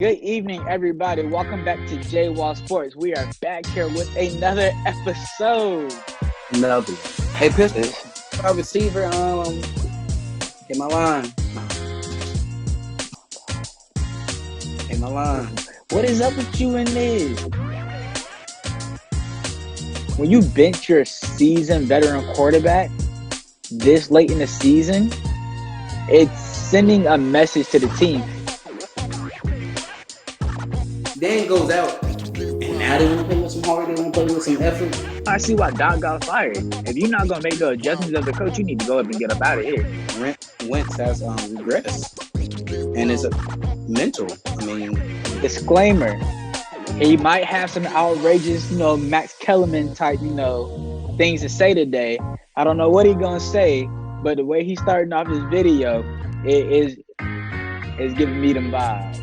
Good evening, everybody. Welcome back to J-Wall Sports. We are back here with another episode. Another. Hey, Pistol, This- our receiver, hit my line. Hit my line. What is up with you in this? When you bench your seasoned veteran quarterback this late in the season, it's sending a message to the team. Then goes out, and now they want to play with some heart. They want to play with some effort. I see why Doc got fired. If you're not going to make the adjustments as a coach, you need to go up and get up out of here. Wentz has regressed, and it's a mental. Disclaimer. He might have some outrageous, Max Kellerman type, things to say today. I don't know what he's gonna say, but the way he's starting off his video is giving me them vibes.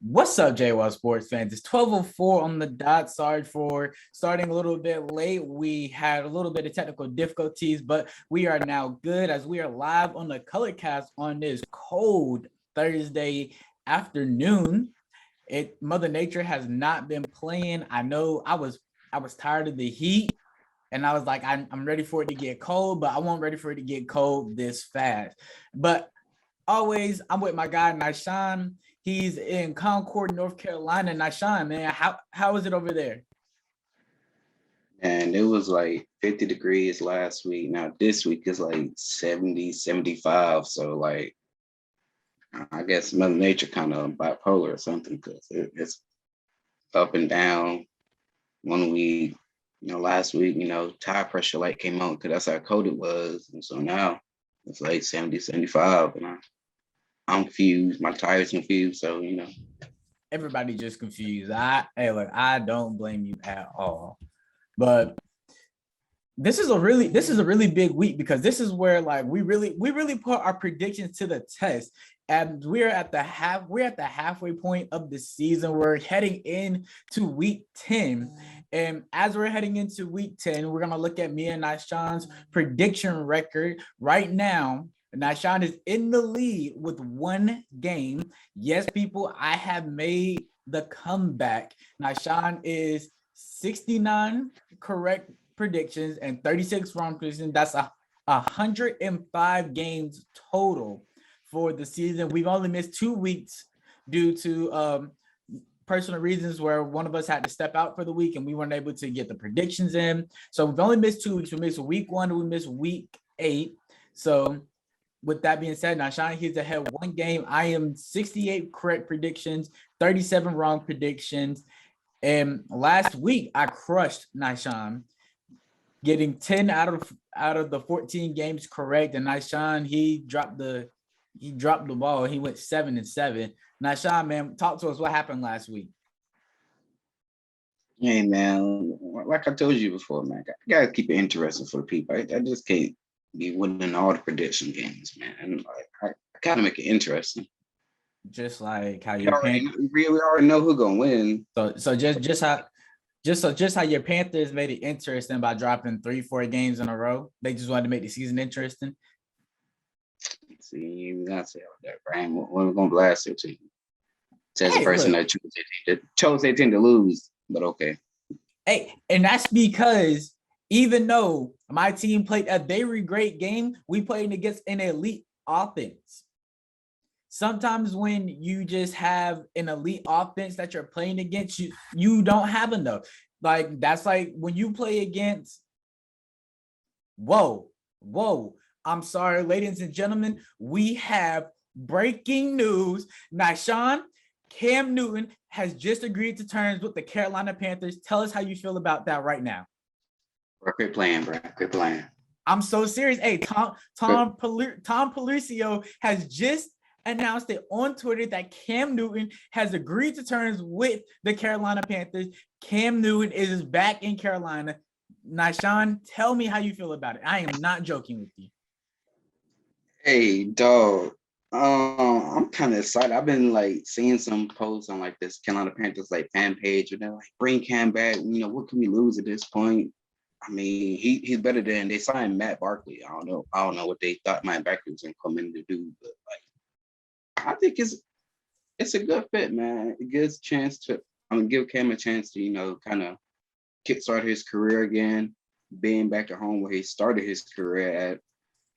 What's up, J-Wall Sports fans? It's 12:04 on the dot. Sorry for starting a little bit late. We had a little bit of technical difficulties, but we are now good as we are live on the Colorcast on this cold Thursday afternoon. Mother Nature has not been playing. I know I was tired of the heat, and I was like, I'm ready for it to get cold, but I wasn't ready for it to get cold this fast. But always, I'm with my guy Nishan. He's in Concord, North Carolina. Nishan, man, how is it over there? And it was like 50 degrees last week. Now this week is like 70, 75. So like, I guess Mother Nature kind of bipolar or something because it's up and down. 1 week, last week, tire pressure light came on because that's how cold it was. And so now it's like 70, 75. And I'm confused. My tire's confused. So, Everybody just confused. I don't blame you at all. But this is a really big week because this is where like we really put our predictions to the test. And we're at the halfway point of the season. We're heading into week 10. And as we're heading into week 10, we're gonna look at me and Nishan's prediction record right now. Nishan is in the lead with one game. Yes, people, I have made the comeback. Nishan is 69 correct predictions and 36 wrong predictions. That's 105 games total for the season. We've only missed 2 weeks due to personal reasons where one of us had to step out for the week and we weren't able to get the predictions in. So we've only missed 2 weeks. We missed week 1, we missed week 8. So with that being said, Nishan, he's ahead 1 game. I am 68 correct predictions, 37 wrong predictions. And last week I crushed Nishan, getting 10 out of the 14 games correct. And Nishan, he dropped the ball. He went 7-7. Nishan, man, talk to us. What happened last week? hey, man, like I told you before, man, I got to keep it interesting for the people. I just can't be winning all the prediction games, man. And like, I kind of make it interesting. Just like how We your already know who's gonna win. so just how your Panthers made it interesting by dropping 3-4 games in a row. They just wanted to make the season interesting. See, you gotta say all that, Brian. We're gonna blast your team. Says the Hey, person look. that chose their team to lose, but okay. Hey, and that's because even though my team played a very great game, we played against an elite offense. Sometimes when you just have an elite offense that you're playing against, you don't have enough. Like that's like when you play against. Whoa. I'm sorry, ladies and gentlemen. We have breaking news. Nishan, Cam Newton has just agreed to terms with the Carolina Panthers. Tell us how you feel about that right now. Quit playing, bro. Quit playing. I'm so serious. Hey, Tom Pelucio has just announced it on Twitter that Cam Newton has agreed to terms with the Carolina Panthers. Cam Newton is back in Carolina. Nishan, tell me how you feel about it. I am not joking with you. Hey, dog. I'm kind of excited. I've been like seeing some posts on like this Carolina Panthers like fan page, and they're like, "Bring Cam back." What can we lose at this point? I mean, he's better than they signed Matt Barkley. I don't know what they thought Matt Barkley was gonna come in to do, but like I think it's a good fit, man. It gives a chance to give Cam a chance to, kind of kickstart his career again, being back at home where he started his career at.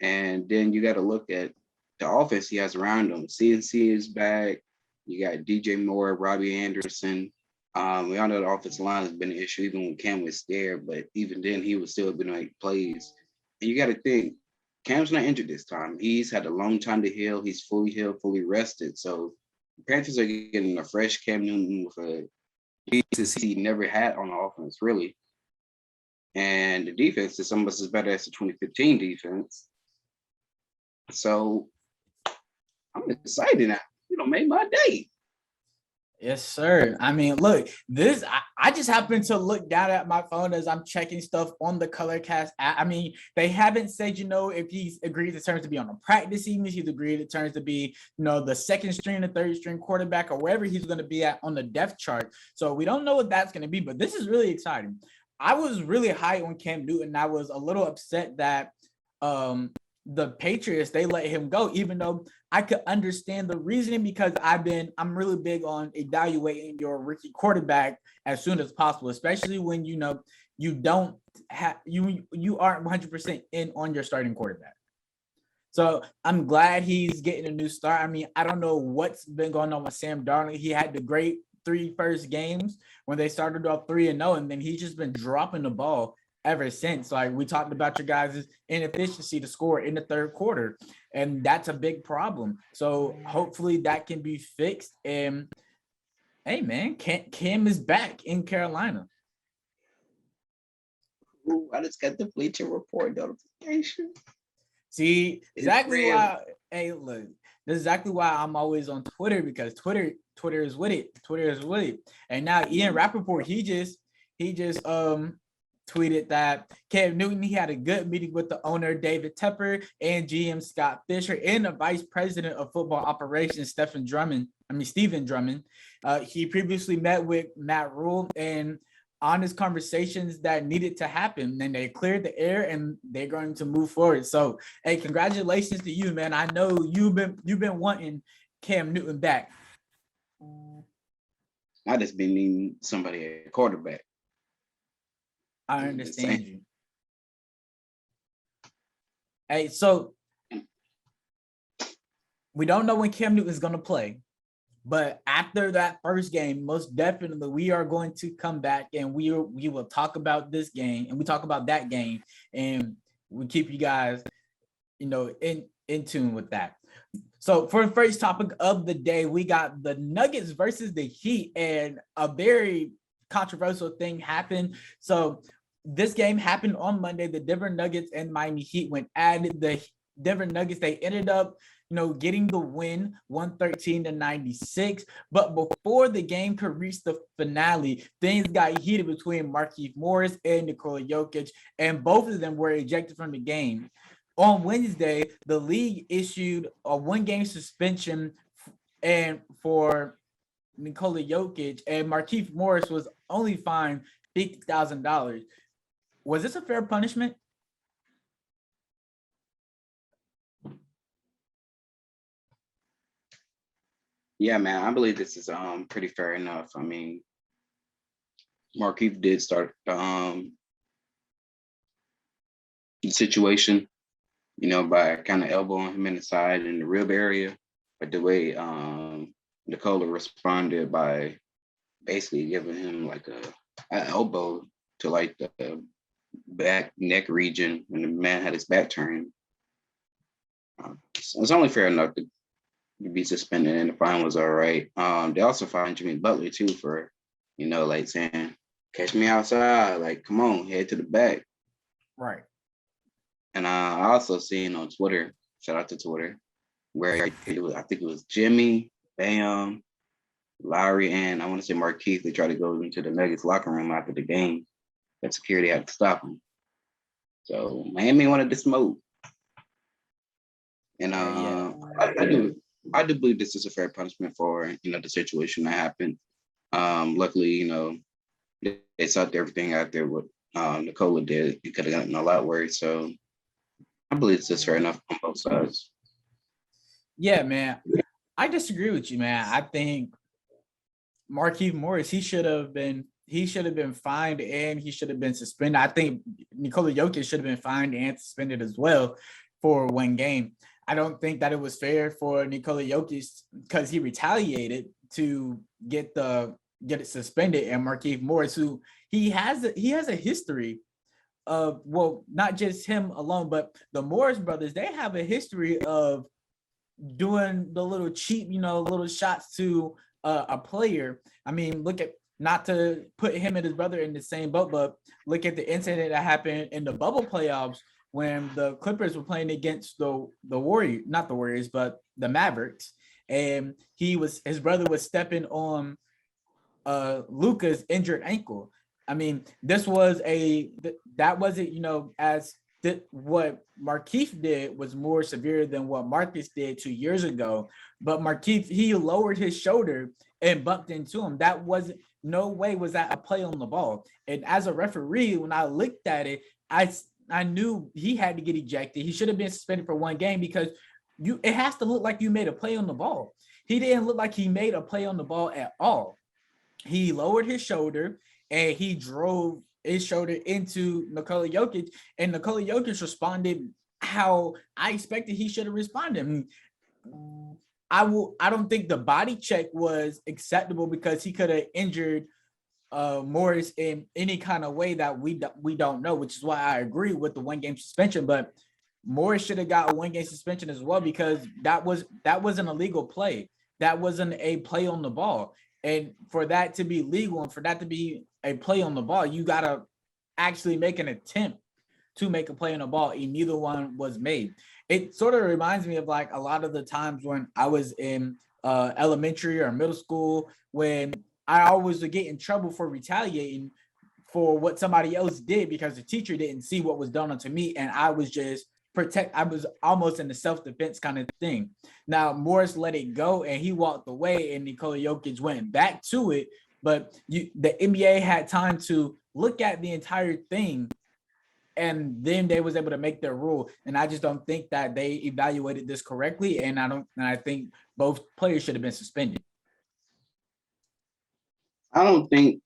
And then you got to look at the offense he has around him. CNC is back. You got DJ Moore, Robbie Anderson. We all know the offensive line has been an issue even when Cam was there, but even then he was still been like plays. And you got to think, Cam's not injured this time. He's had a long time to heal. He's fully healed, fully rested. So the Panthers are getting a fresh Cam Newton with a pieces he never had on the offense, really. And the defense is almost as better as the 2015 defense. So I'm excited now. Made my day. Yes, sir. I mean, look, I just happened to look down at my phone as I'm checking stuff on the ColorCast app. I mean, they haven't said, if he's agreed to terms to be on a practice team, he's agreed to terms to be, the second string, the third string quarterback, or wherever he's going to be at on the depth chart. So we don't know what that's going to be, but this is really exciting. I was really high on Cam Newton. I was a little upset that the Patriots, they let him go, even though I could understand the reasoning, because I'm really big on evaluating your rookie quarterback as soon as possible, especially when you don't have you aren't 100% in on your starting quarterback. So I'm glad he's getting a new start. I mean, I don't know what's been going on with Sam Darnold. He had the great 3 first games when they started off 3-0, and then he's just been dropping the ball ever since. Like we talked about your guys' inefficiency to score in the third quarter, and that's a big problem. So hopefully that can be fixed. And hey, man, Cam is back in Carolina. Ooh, I just got the Bleacher Report notification. See, exactly why. Hey, look, this is exactly why I'm always on Twitter, because Twitter is with it. Twitter is with it. And now Ian Rappaport, he just tweeted that Cam Newton, he had a good meeting with the owner, David Tepper, and GM Scott Fisher, and the vice president of football operations, Stephen Drummond. He previously met with Matt Rule and honest conversations that needed to happen, and they cleared the air and they're going to move forward. So, hey, congratulations to you, man. I know you've been wanting Cam Newton back. I just been needing somebody at quarterback. I understand you. Hey, so we don't know when Cam Newton is going to play, but after that first game, most definitely we are going to come back and we will talk about this game, and we talk about that game, and we keep you guys, in tune with that. So for the first topic of the day, we got the Nuggets versus the Heat, and a very controversial thing happened. So this game happened on Monday. The Denver Nuggets and Miami Heat went at it. The Denver Nuggets, they ended up, getting the win 113-96. But before the game could reach the finale, things got heated between Markieff Morris and Nikola Jokic, and both of them were ejected from the game. On Wednesday, the league issued a 1-game suspension and for Nikola Jokic, and Markieff Morris was only fined $50,000. Was this a fair punishment? Yeah, man, I believe this is pretty fair enough. I mean, Markieff did start the situation, by kind of elbowing him in the side in the rib area, but the way Nikola responded by basically giving him like an elbow to like the back neck region when the man had his back turned. So it's only fair enough to be suspended, and the fine was all right. They also fined Jimmy Butler too for, like saying, "Catch me outside, like come on, head to the back." Right. And I also seen on Twitter, shout out to Twitter, where I think it was Jimmy, Bam, Lowry, and I want to say Markieff. They tried to go into the Nuggets locker room after the game, but security had to stop them. So Miami wanted to smoke, and I do believe this is a fair punishment for the situation that happened. Luckily, they sucked everything out there with Nikola did. He could have gotten a lot worse. So I believe it's just fair enough on both sides. Yeah, man. I disagree with you, man. I think Markieff Morris, he should have been fined and he should have been suspended. I think Nikola Jokic should have been fined and suspended as well for one game. I don't think that it was fair for Nikola Jokic because he retaliated to get it suspended, and Markieff Morris, who he has a history of, well, not just him alone, but the Morris brothers, they have a history of doing the little cheap, little shots to a player. I mean, look at, not to put him and his brother in the same boat, but look at the incident that happened in the bubble playoffs when the Clippers were playing against the Warriors, not the Warriors, but the Mavericks, and his brother was stepping on Luka's injured ankle. I mean, that wasn't, what Markieff did was more severe than what Marcus did 2 years ago. But Markieff, he lowered his shoulder and bumped into him. That wasn't, no way was that a play on the ball. And as a referee, when I looked at it, I knew he had to get ejected. He should have been suspended for one game because it has to look like you made a play on the ball. He didn't look like he made a play on the ball at all. He lowered his shoulder and he drove his shoulder into Nikola Jokic, and Nikola Jokic responded how I expected he should have responded. I don't think the body check was acceptable because he could have injured Morris in any kind of way that we don't know, which is why I agree with the 1 game suspension. But Morris should have got a 1 game suspension as well because that was an illegal play. That wasn't a play on the ball. And for that to be legal and for that to be a play on the ball, you got to actually make an attempt to make a play on the ball, and neither one was made. It sort of reminds me of like a lot of the times when I was in elementary or middle school when I always would get in trouble for retaliating for what somebody else did because the teacher didn't see what was done onto me, and I was just I was almost in the self-defense kind of thing. Now Morris let it go and he walked away, and Nikola Jokic went back to it. But the NBA had time to look at the entire thing, and then they was able to make their rule. And I just don't think that they evaluated this correctly. And I think both players should have been suspended. I don't think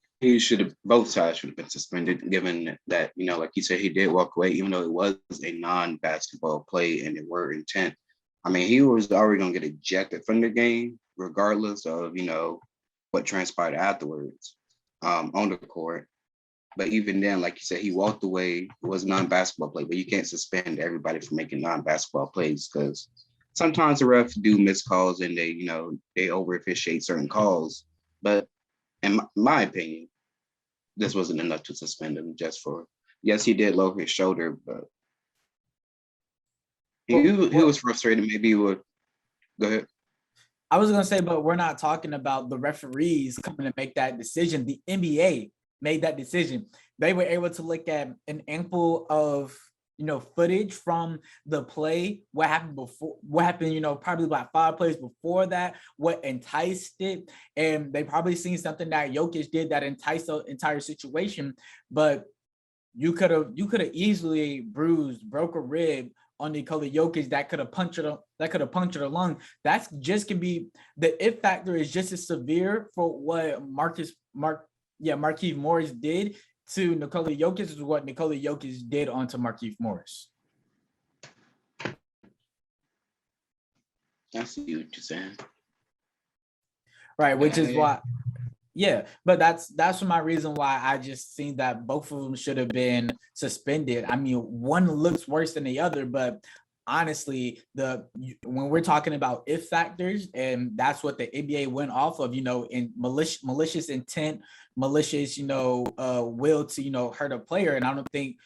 both sides should have been suspended, given that, like you said, he did walk away, even though it was a non-basketball play and it were intent. I mean, he was already going to get ejected from the game, regardless of, what transpired afterwards on the court. But even then, like you said, he walked away. It was a non-basketball play, but you can't suspend everybody for making non-basketball plays because sometimes the refs do miss calls and they over officiate certain calls. But in my opinion, this wasn't enough to suspend him yes, he did lower his shoulder, but he was frustrated. Maybe he would. Go ahead. I was going to say, but we're not talking about the referees coming to make that decision. The NBA made that decision. They were able to look at an ample of, footage from the play, what happened before, probably about 5 plays before that, what enticed it. And they probably seen something that Jokic did that enticed the entire situation. But you could have easily broke a rib on Nikola Jokic that could have punctured a lung. That's just can be the if factor is just as severe for what Markieff Morris did to Nikola Jokic is what Nikola Jokic did onto Markieff Morris. I see what you're saying. Right, which is why. Yeah, but that's my reason why I just think that both of them should have been suspended. I mean, one looks worse than the other, but honestly, when we're talking about if factors, and that's what the NBA went off of, in malicious intent, malicious, will to, hurt a player. And I don't think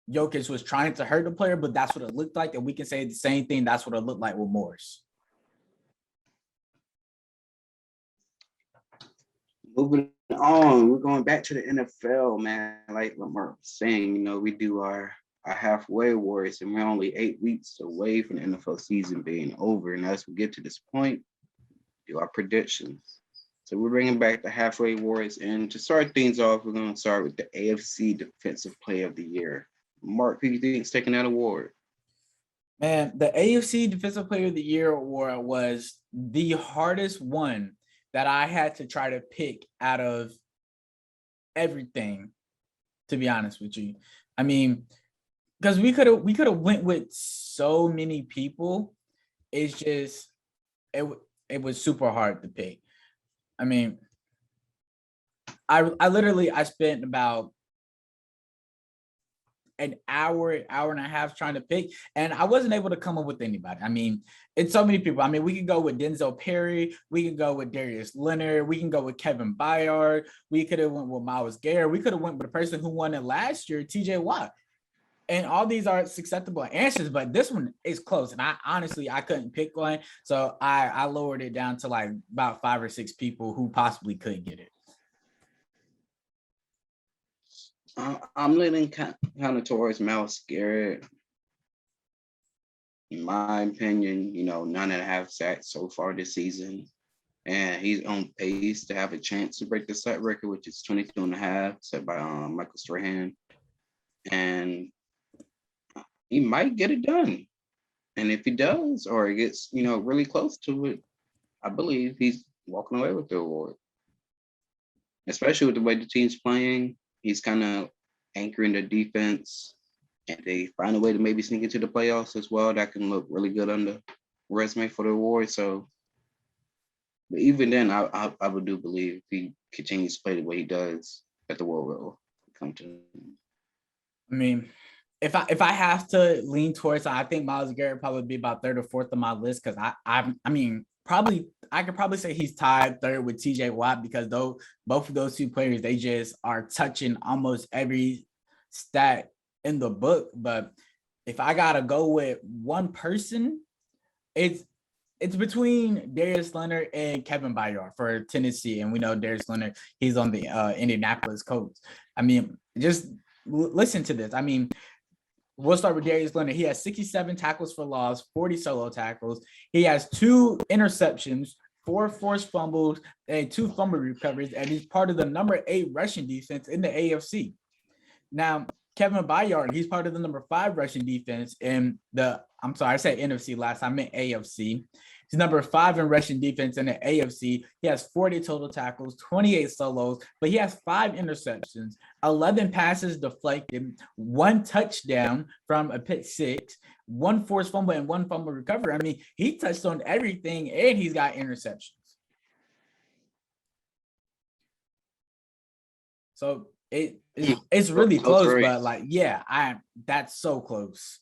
Jokic was trying to hurt the player, but that's what it looked like. And we can say the same thing. That's what it looked like with Morris. Moving on, we're going back to the NFL, man. Like Lamar was saying, we do our halfway awards, and we're only 8 weeks away from the NFL season being over. And as we get to this point, do our predictions. So we're bringing back the halfway awards, and to start things off, we're going to start with the AFC Defensive Player of the Year. Mark, who do you think is taking that award? Man, the AFC Defensive Player of the Year award was the hardest one that I had to try to pick out of everything, to be honest with you. I mean, because we could have went with so many people. It's just it was super hard to pick. I mean, I spent about an hour and a half trying to pick, and I wasn't able to come up with anybody. I mean, it's so many people. I mean, we could go with Denzel Perry, we can go with Darius Leonard, we can go with Kevin Baillyard, we could have went with Myles Garrett, we could have went with the person who won it last year, TJ Watt. And all these are acceptable answers, but this one is close. And I couldn't pick one. So I lowered it down to like about 5 or 6 people who possibly could get it. I'm leaning kind of towards Myles Garrett. In my opinion, 9.5 sacks so far this season. And he's on pace to have a chance to break the sack record, which is 22.5, set by Michael Strahan. And he might get it done. And if he does, or it gets, really close to it, I believe he's walking away with the award. Especially with the way the team's playing. He's kind of anchoring the defense, and they find a way to maybe sneak into the playoffs as well. That can look really good on the resume for the award. So, but even then, I would do believe if he continues to play the way he does, that the award will come to him. I mean, if I have to lean towards, I think Myles Garrett probably be about 3rd or 4th on my list, because I mean, I could probably say he's tied 3rd with TJ Watt, because both of those two players, they just are touching almost every stat in the book. But if I gotta go with one person, it's between Darius Leonard and Kevin Baillyard for Tennessee. And we know Darius Leonard, he's on the Indianapolis Colts. I mean, just listen to this. I mean, we'll start with Darius Leonard. He has 67 tackles for loss, 40 solo tackles. He has 2 interceptions, 4 forced fumbles, and 2 fumble recoveries, and he's part of the number 8 rushing defense in the AFC. Now, Kevin Baillyard, he's part of the number 5 rushing defense in the, I'm sorry, I said NFC last time, I meant AFC. He's number 5 in rushing defense in the AFC. He has 40 total tackles, 28 solos, but he has 5 interceptions, 11 passes deflected, 1 touchdown from a pick 6, 1 forced fumble, and 1 fumble recovery. I mean, he touched on everything, and he's got interceptions. So it's really close, but like, yeah, that's so close.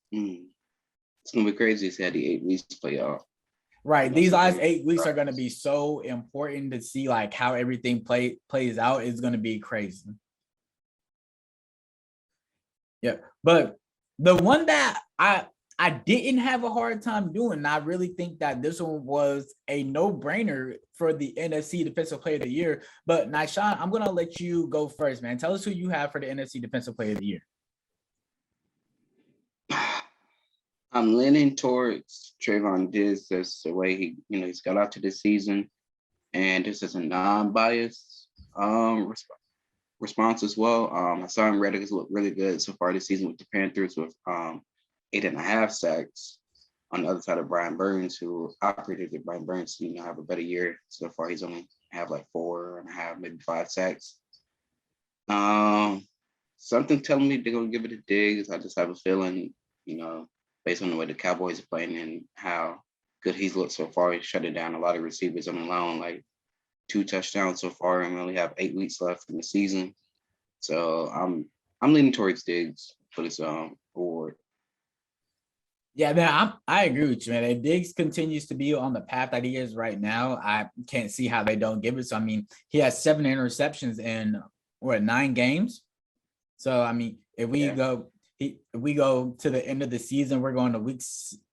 It's gonna be crazy to see how the 8 weeks play out. Right. These last 8 weeks are going to be so important to see like how everything plays out. Is going to be crazy. Yeah. But the one that I didn't have a hard time doing, and I really think that this one was a no-brainer for the NFC Defensive Player of the Year. But Nyshawn, I'm going to let you go first, man. Tell us who you have for the NFC Defensive Player of the Year. I'm leaning towards Trayvon Diggs. That's the way he's got out to this season. And this is a non-biased response as well. Hassan Reddick has looked really good so far this season with the Panthers with 8.5 sacks. On the other side of Brian Burns, who operated with Brian Burns, have a better year. So far, he's only have like 4.5, maybe 5 sacks. Something telling me they're going to give it a Diggs. I just have a feeling, based on the way the Cowboys are playing and how good he's looked so far, he's shutting down a lot of receivers on the line, like 2 touchdowns so far, and we only have 8 weeks left in the season. So I'm leaning towards Diggs for this award. Yeah, man, I agree with you, man. If Diggs continues to be on the path that he is right now, I can't see how they don't give it. So, I mean, he has 7 interceptions in 9 games. So, I mean, if we go to the end of the season, we're going to week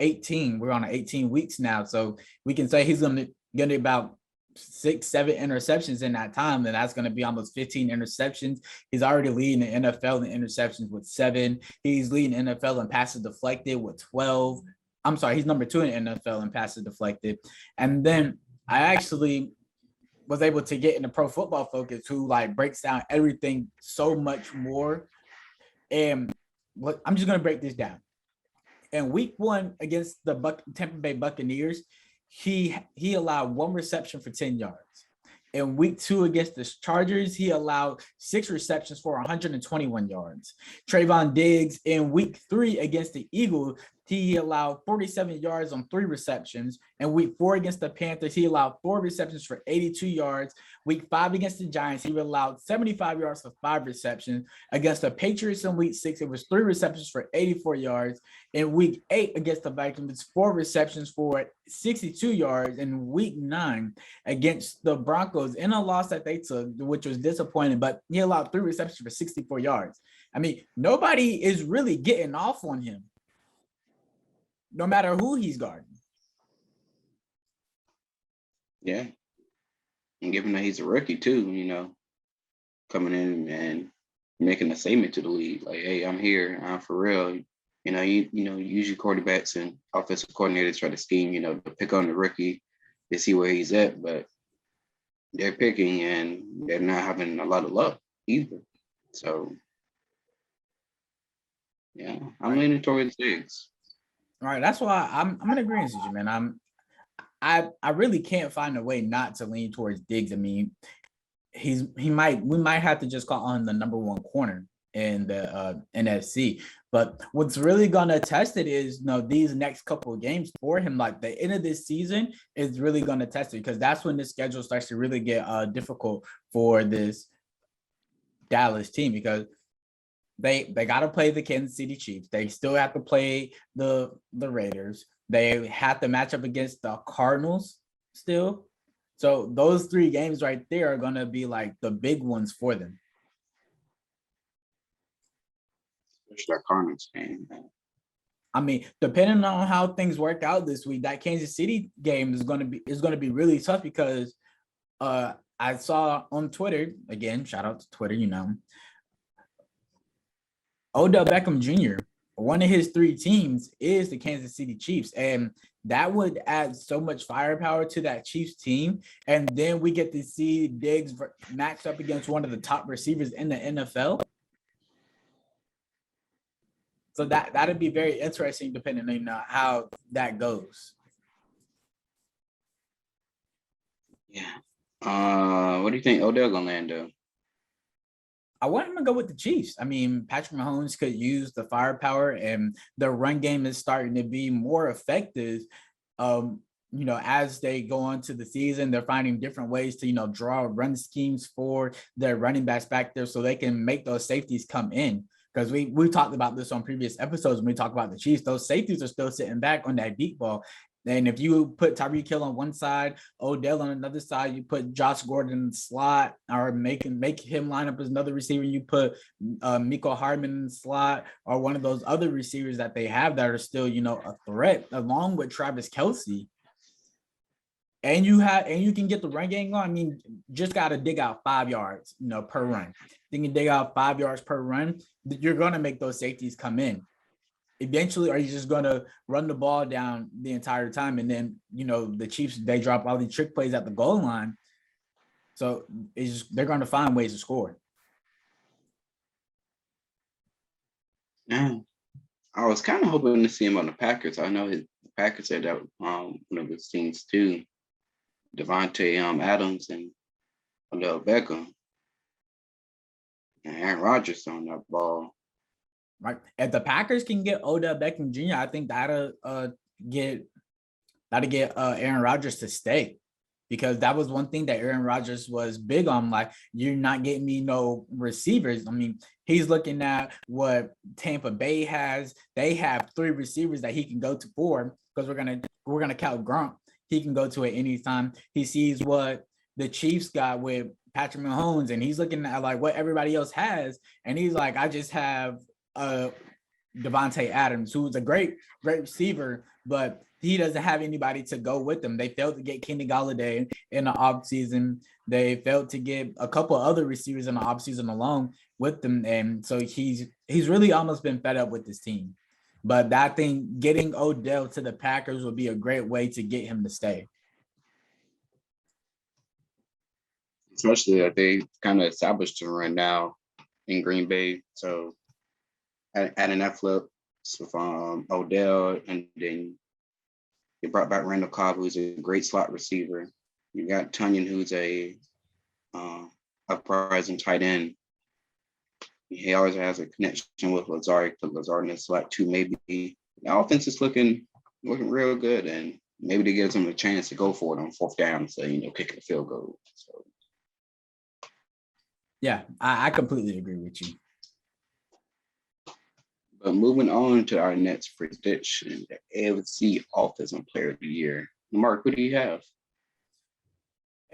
18. We're on 18 weeks now. So we can say he's going to get about 6-7 interceptions in that time, and that's going to be almost 15 interceptions. He's already leading the NFL in interceptions with 7. He's leading NFL in passes deflected with 12. I'm sorry, he's number 2 in NFL in passes deflected. And then I actually was able to get into Pro Football Focus, who like breaks down everything so much more. And I'm just gonna break this down. In week 1 against the Tampa Bay Buccaneers, he allowed 1 reception for 10 yards. In week 2 against the Chargers, he allowed 6 receptions for 121 yards. Trayvon Diggs in week 3 against the Eagles, he allowed 47 yards on 3 receptions. In week 4 against the Panthers, he allowed 4 receptions for 82 yards. Week 5 against the Giants, he allowed 75 yards for 5 receptions. Against the Patriots in week 6, it was 3 receptions for 84 yards. In week 8 against the Vikings, 4 receptions for 62 yards. In week 9 against the Broncos, in a loss that they took, which was disappointing, but he allowed 3 receptions for 64 yards. I mean, nobody is really getting off on him, no matter who he's guarding. Yeah. And given that he's a rookie too, coming in and making a statement to the league, like, hey, I'm here, I'm for real. Usually quarterbacks and offensive coordinators try to scheme, to pick on the rookie to see where he's at, but they're picking and they're not having a lot of luck either. So, yeah, I'm leaning towards Diggs. All right, that's why I'm in agreement with you, man. I really can't find a way not to lean towards Diggs. I mean, we might have to just call on the number 1 corner in the NFC. But what's really gonna test it is these next couple of games for him. Like the end of this season is really gonna test it, because that's when the schedule starts to really get difficult for this Dallas team, because they got to play the Kansas City Chiefs. They still have to play the Raiders. They have to match up against the Cardinals still. So those 3 games right there are going to be like the big ones for them. Especially that Cardinals game. I mean, depending on how things work out this week, that Kansas City game is going to be really tough, because I saw on Twitter, again, shout out to Twitter, Odell Beckham Jr., one of his 3 teams is the Kansas City Chiefs, and that would add so much firepower to that Chiefs team. And then we get to see Diggs matched up against one of the top receivers in the NFL. So that'd be very interesting, depending on how that goes. Yeah. What do you think Odell gonna land though? I want him to go with the Chiefs. I mean, Patrick Mahomes could use the firepower, and the run game is starting to be more effective. As they go on to the season, they're finding different ways to, draw run schemes for their running backs back there so they can make those safeties come in. Because we talked about this on previous episodes when we talk about the Chiefs. Those safeties are still sitting back on that deep ball. And if you put Tyreek Hill on one side, Odell on another side, you put Josh Gordon in the slot, or make him line up as another receiver. You put Miko Hardman in the slot, or one of those other receivers that they have that are still, a threat, along with Travis Kelce. And you can get the run game going. I mean, just got to dig out 5 yards, per run. You can dig out 5 yards per run. You're going to make those safeties come in. Eventually, are you just going to run the ball down the entire time? And then, the Chiefs, they drop all these trick plays at the goal line. So they're going to find ways to score. Yeah. I was kind of hoping to see him on the Packers. I know the Packers said that one of his teams too. Devontae Adams and Odell Beckham. And Aaron Rodgers on that ball. Right. If the Packers can get Odell Beckham Jr., I think that'll get Aaron Rodgers to stay, because that was one thing that Aaron Rodgers was big on. Like, you're not getting me no receivers. I mean, he's looking at what Tampa Bay has. They have 3 receivers that he can go to 4, because we're gonna count Gronk. He can go to at any time. He sees what the Chiefs got with Patrick Mahomes, and he's looking at like what everybody else has, and he's like, I just have Devontae Adams, who's a great receiver, but he doesn't have anybody to go with him. They failed to get Kenny Golladay in the offseason. They failed to get a couple other receivers in the offseason along with them. And so he's really almost been fed up with this team. But I think getting Odell to the Packers would be a great way to get him to stay. Especially that they kind of established a run now in Green Bay. So adding that flip from Odell, and then you brought back Randall Cobb, who's a great slot receiver. You got Tunyon, who's a uprising tight end. He always has a connection with Lazard, because Lazard in slot two, maybe. The offense is looking real good, and maybe they gives him a chance to go for it on fourth down, so kicking the field goal. So. Yeah, I completely agree with you. But moving on to our next prediction, the AFC Offensive Player of the Year. Mark, what do you have?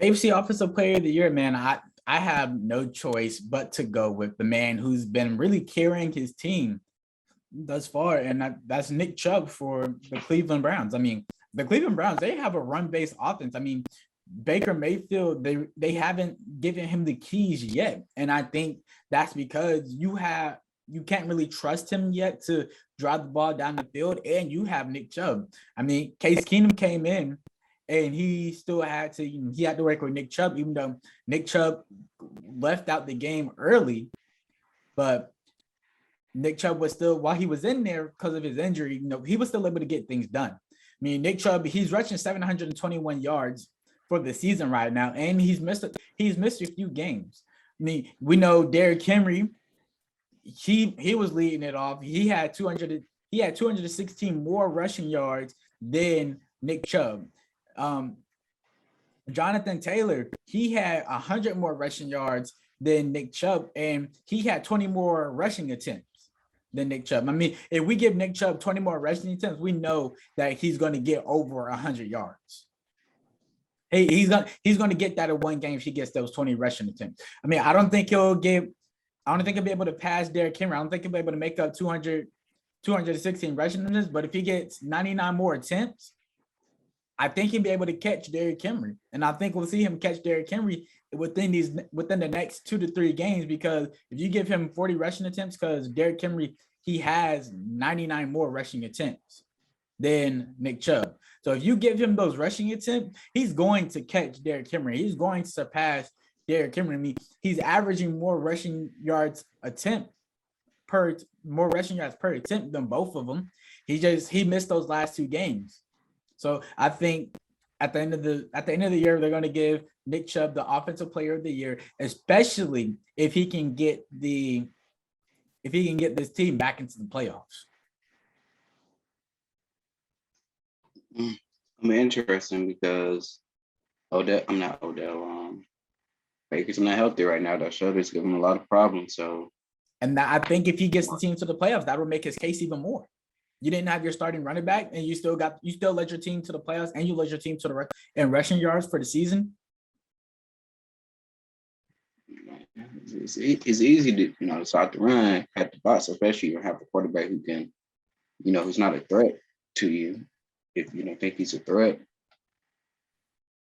AFC Offensive Player of the Year, man, I have no choice but to go with the man who's been really carrying his team thus far, and that's Nick Chubb for the Cleveland Browns. I mean, the Cleveland Browns, they have a run-based offense. I mean, Baker Mayfield, they haven't given him the keys yet, and I think that's because you can't really trust him yet to drive the ball down the field, and you have Nick Chubb. I mean, Case Keenum came in, and he still had to work with Nick Chubb, even though Nick Chubb left out the game early, but Nick Chubb was still, while he was in there because of his injury, he was still able to get things done. I mean, Nick Chubb, he's rushing 721 yards for the season right now, and he's missed a few games. I mean, we know Derrick Henry, he was leading it off. He had 216 more rushing yards than Nick Chubb. Jonathan Taylor, he had 100 more rushing yards than Nick Chubb, and he had 20 more rushing attempts than Nick Chubb. I mean, if we give Nick Chubb 20 more rushing attempts, we know that he's going to get over 100 yards. He's gonna get that in one game if he gets those 20 rushing attempts. I mean, I don't think he'll be able to pass Derrick Henry. I don't think he'll be able to make up 216 rushing attempts, but if he gets 99 more attempts, I think he'll be able to catch Derrick Henry. And I think we'll see him catch Derrick Henry within the next 2 to 3 games, because if you give him 40 rushing attempts, because Derrick Henry, he has 99 more rushing attempts than Nick Chubb. So if you give him those rushing attempts, he's going to catch Derrick Henry. He's going to surpass Derrick Henry. I mean, he's averaging more rushing yards per attempt than both of them. He missed those last 2 games. So I think at the end of the year, they're going to give Nick Chubb the Offensive Player of the Year, especially if he can get this team back into the playoffs. I'm interesting because Baker's not healthy right now. That shoulder's giving him a lot of problems. So, and I think if he gets the team to the playoffs, that would make his case even more. You didn't have your starting running back, and you still led your team to the playoffs, and you led your team to the rushing yards for the season. It's easy to decide to run at the box, especially if you have a quarterback who can, who's not a threat to you. If you don't think he's a threat.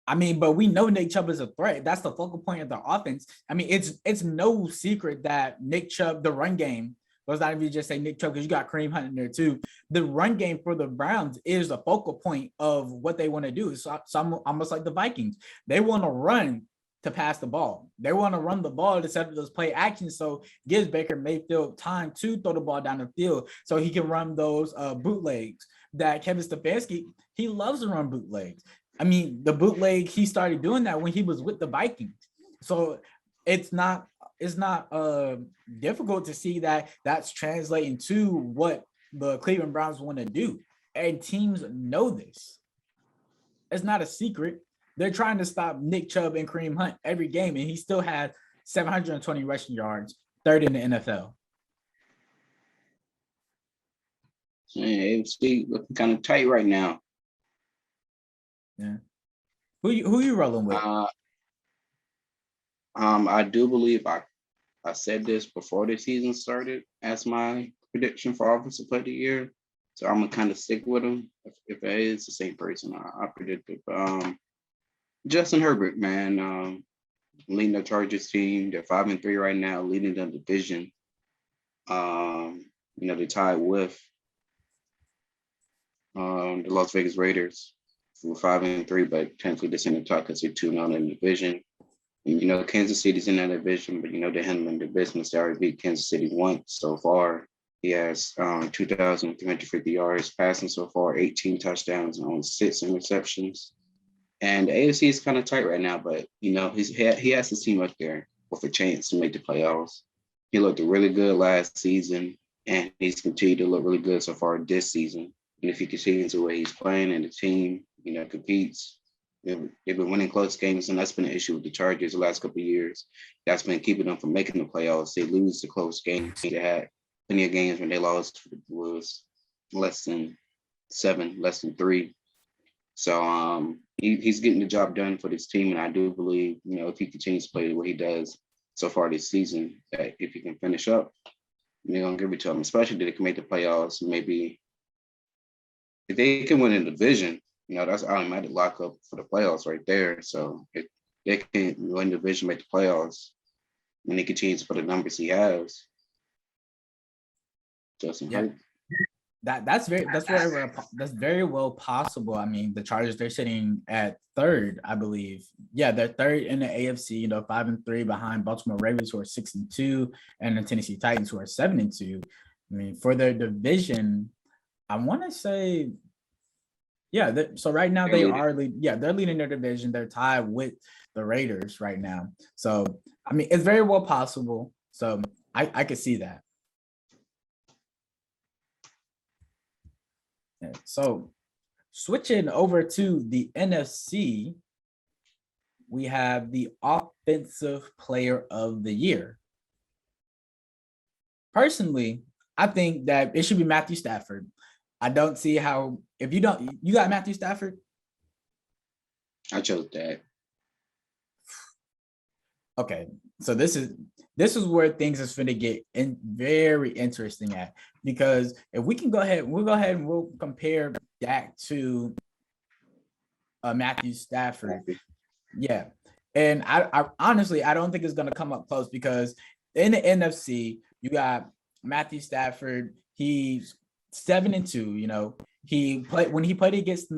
I mean, but we know Nick Chubb is a threat. That's the focal point of the offense. I mean, it's no secret that Nick Chubb, the run game, let's not even just say Nick Chubb, because you got Kareem Hunt in there too. The run game for the Browns is a focal point of what they want to do. It's almost like the Vikings. They want to run to pass the ball. They want to run the ball to set up those play actions, so gives Baker Mayfield time to throw the ball down the field so he can run those bootlegs. That Kevin Stefanski, he loves to run bootlegs. I mean, the bootleg, he started doing that when he was with the Vikings. So it's not difficult to see that that's translating to what the Cleveland Browns want to do. And teams know this. It's not a secret. They're trying to stop Nick Chubb and Kareem Hunt every game, and he still had 720 rushing yards, 3rd in the NFL. AFC looking kind of tight right now. Yeah. Who you rolling with? I do believe I said this before the season started as my prediction for Offensive Player of the Year. So I'm gonna kind of stick with him. If it is the same person, I predicted. Justin Herbert, man, leading the Chargers team. They're 5-3 right now, leading the division. They're tied with the Las Vegas Raiders were 5-3, but technically they're in the top because they're 2-0 in the division. And, Kansas City's in that division, but, they're handling their business. They already beat Kansas City once so far. He has 2,350 yards passing so far, 18 touchdowns, and only 6 interceptions. And the AFC is kind of tight right now, but, he has his team up there with a chance to make the playoffs. He looked really good last season, and he's continued to look really good so far this season. And if he continues the way he's playing and the team, competes, they've been winning close games, and that's been an issue with the Chargers the last couple of years. That's been keeping them from making the playoffs. They lose the close games. They had plenty of games when they lost was less than 7, less than 3. So he's getting the job done for this team, and I do believe, if he continues to play the way he does so far this season, that if he can finish up, they're gonna give it to him, especially if they can make the playoffs. Maybe if they can win a division, that's automatic lockup for the playoffs right there. So if they can win the division, make the playoffs, and he continues to put the numbers he has, Justin Hurt. That's very well possible. I mean, the Chargers, they're sitting at 3rd, I believe. Yeah, they're 3rd in the AFC, 5-3 behind Baltimore Ravens, who are 6-2, and the Tennessee Titans, who are 7-2. I mean, for their division, I want to say, so right now they're leading their division. They're tied with the Raiders right now. So, I mean, it's very well possible. So I could see that. So switching over to the NFC, we have the Offensive Player of the Year. Personally, I think that it should be Matthew Stafford. I don't see how, if you don't, you got Matthew Stafford? I chose that. Okay, so this is where things is going to get very interesting at, because if we can we'll go ahead and we'll compare Dak to Matthew Stafford. Yeah, and I honestly, I don't think it's going to come up close, because in the NFC, you got Matthew Stafford. He's 7-2. He played against the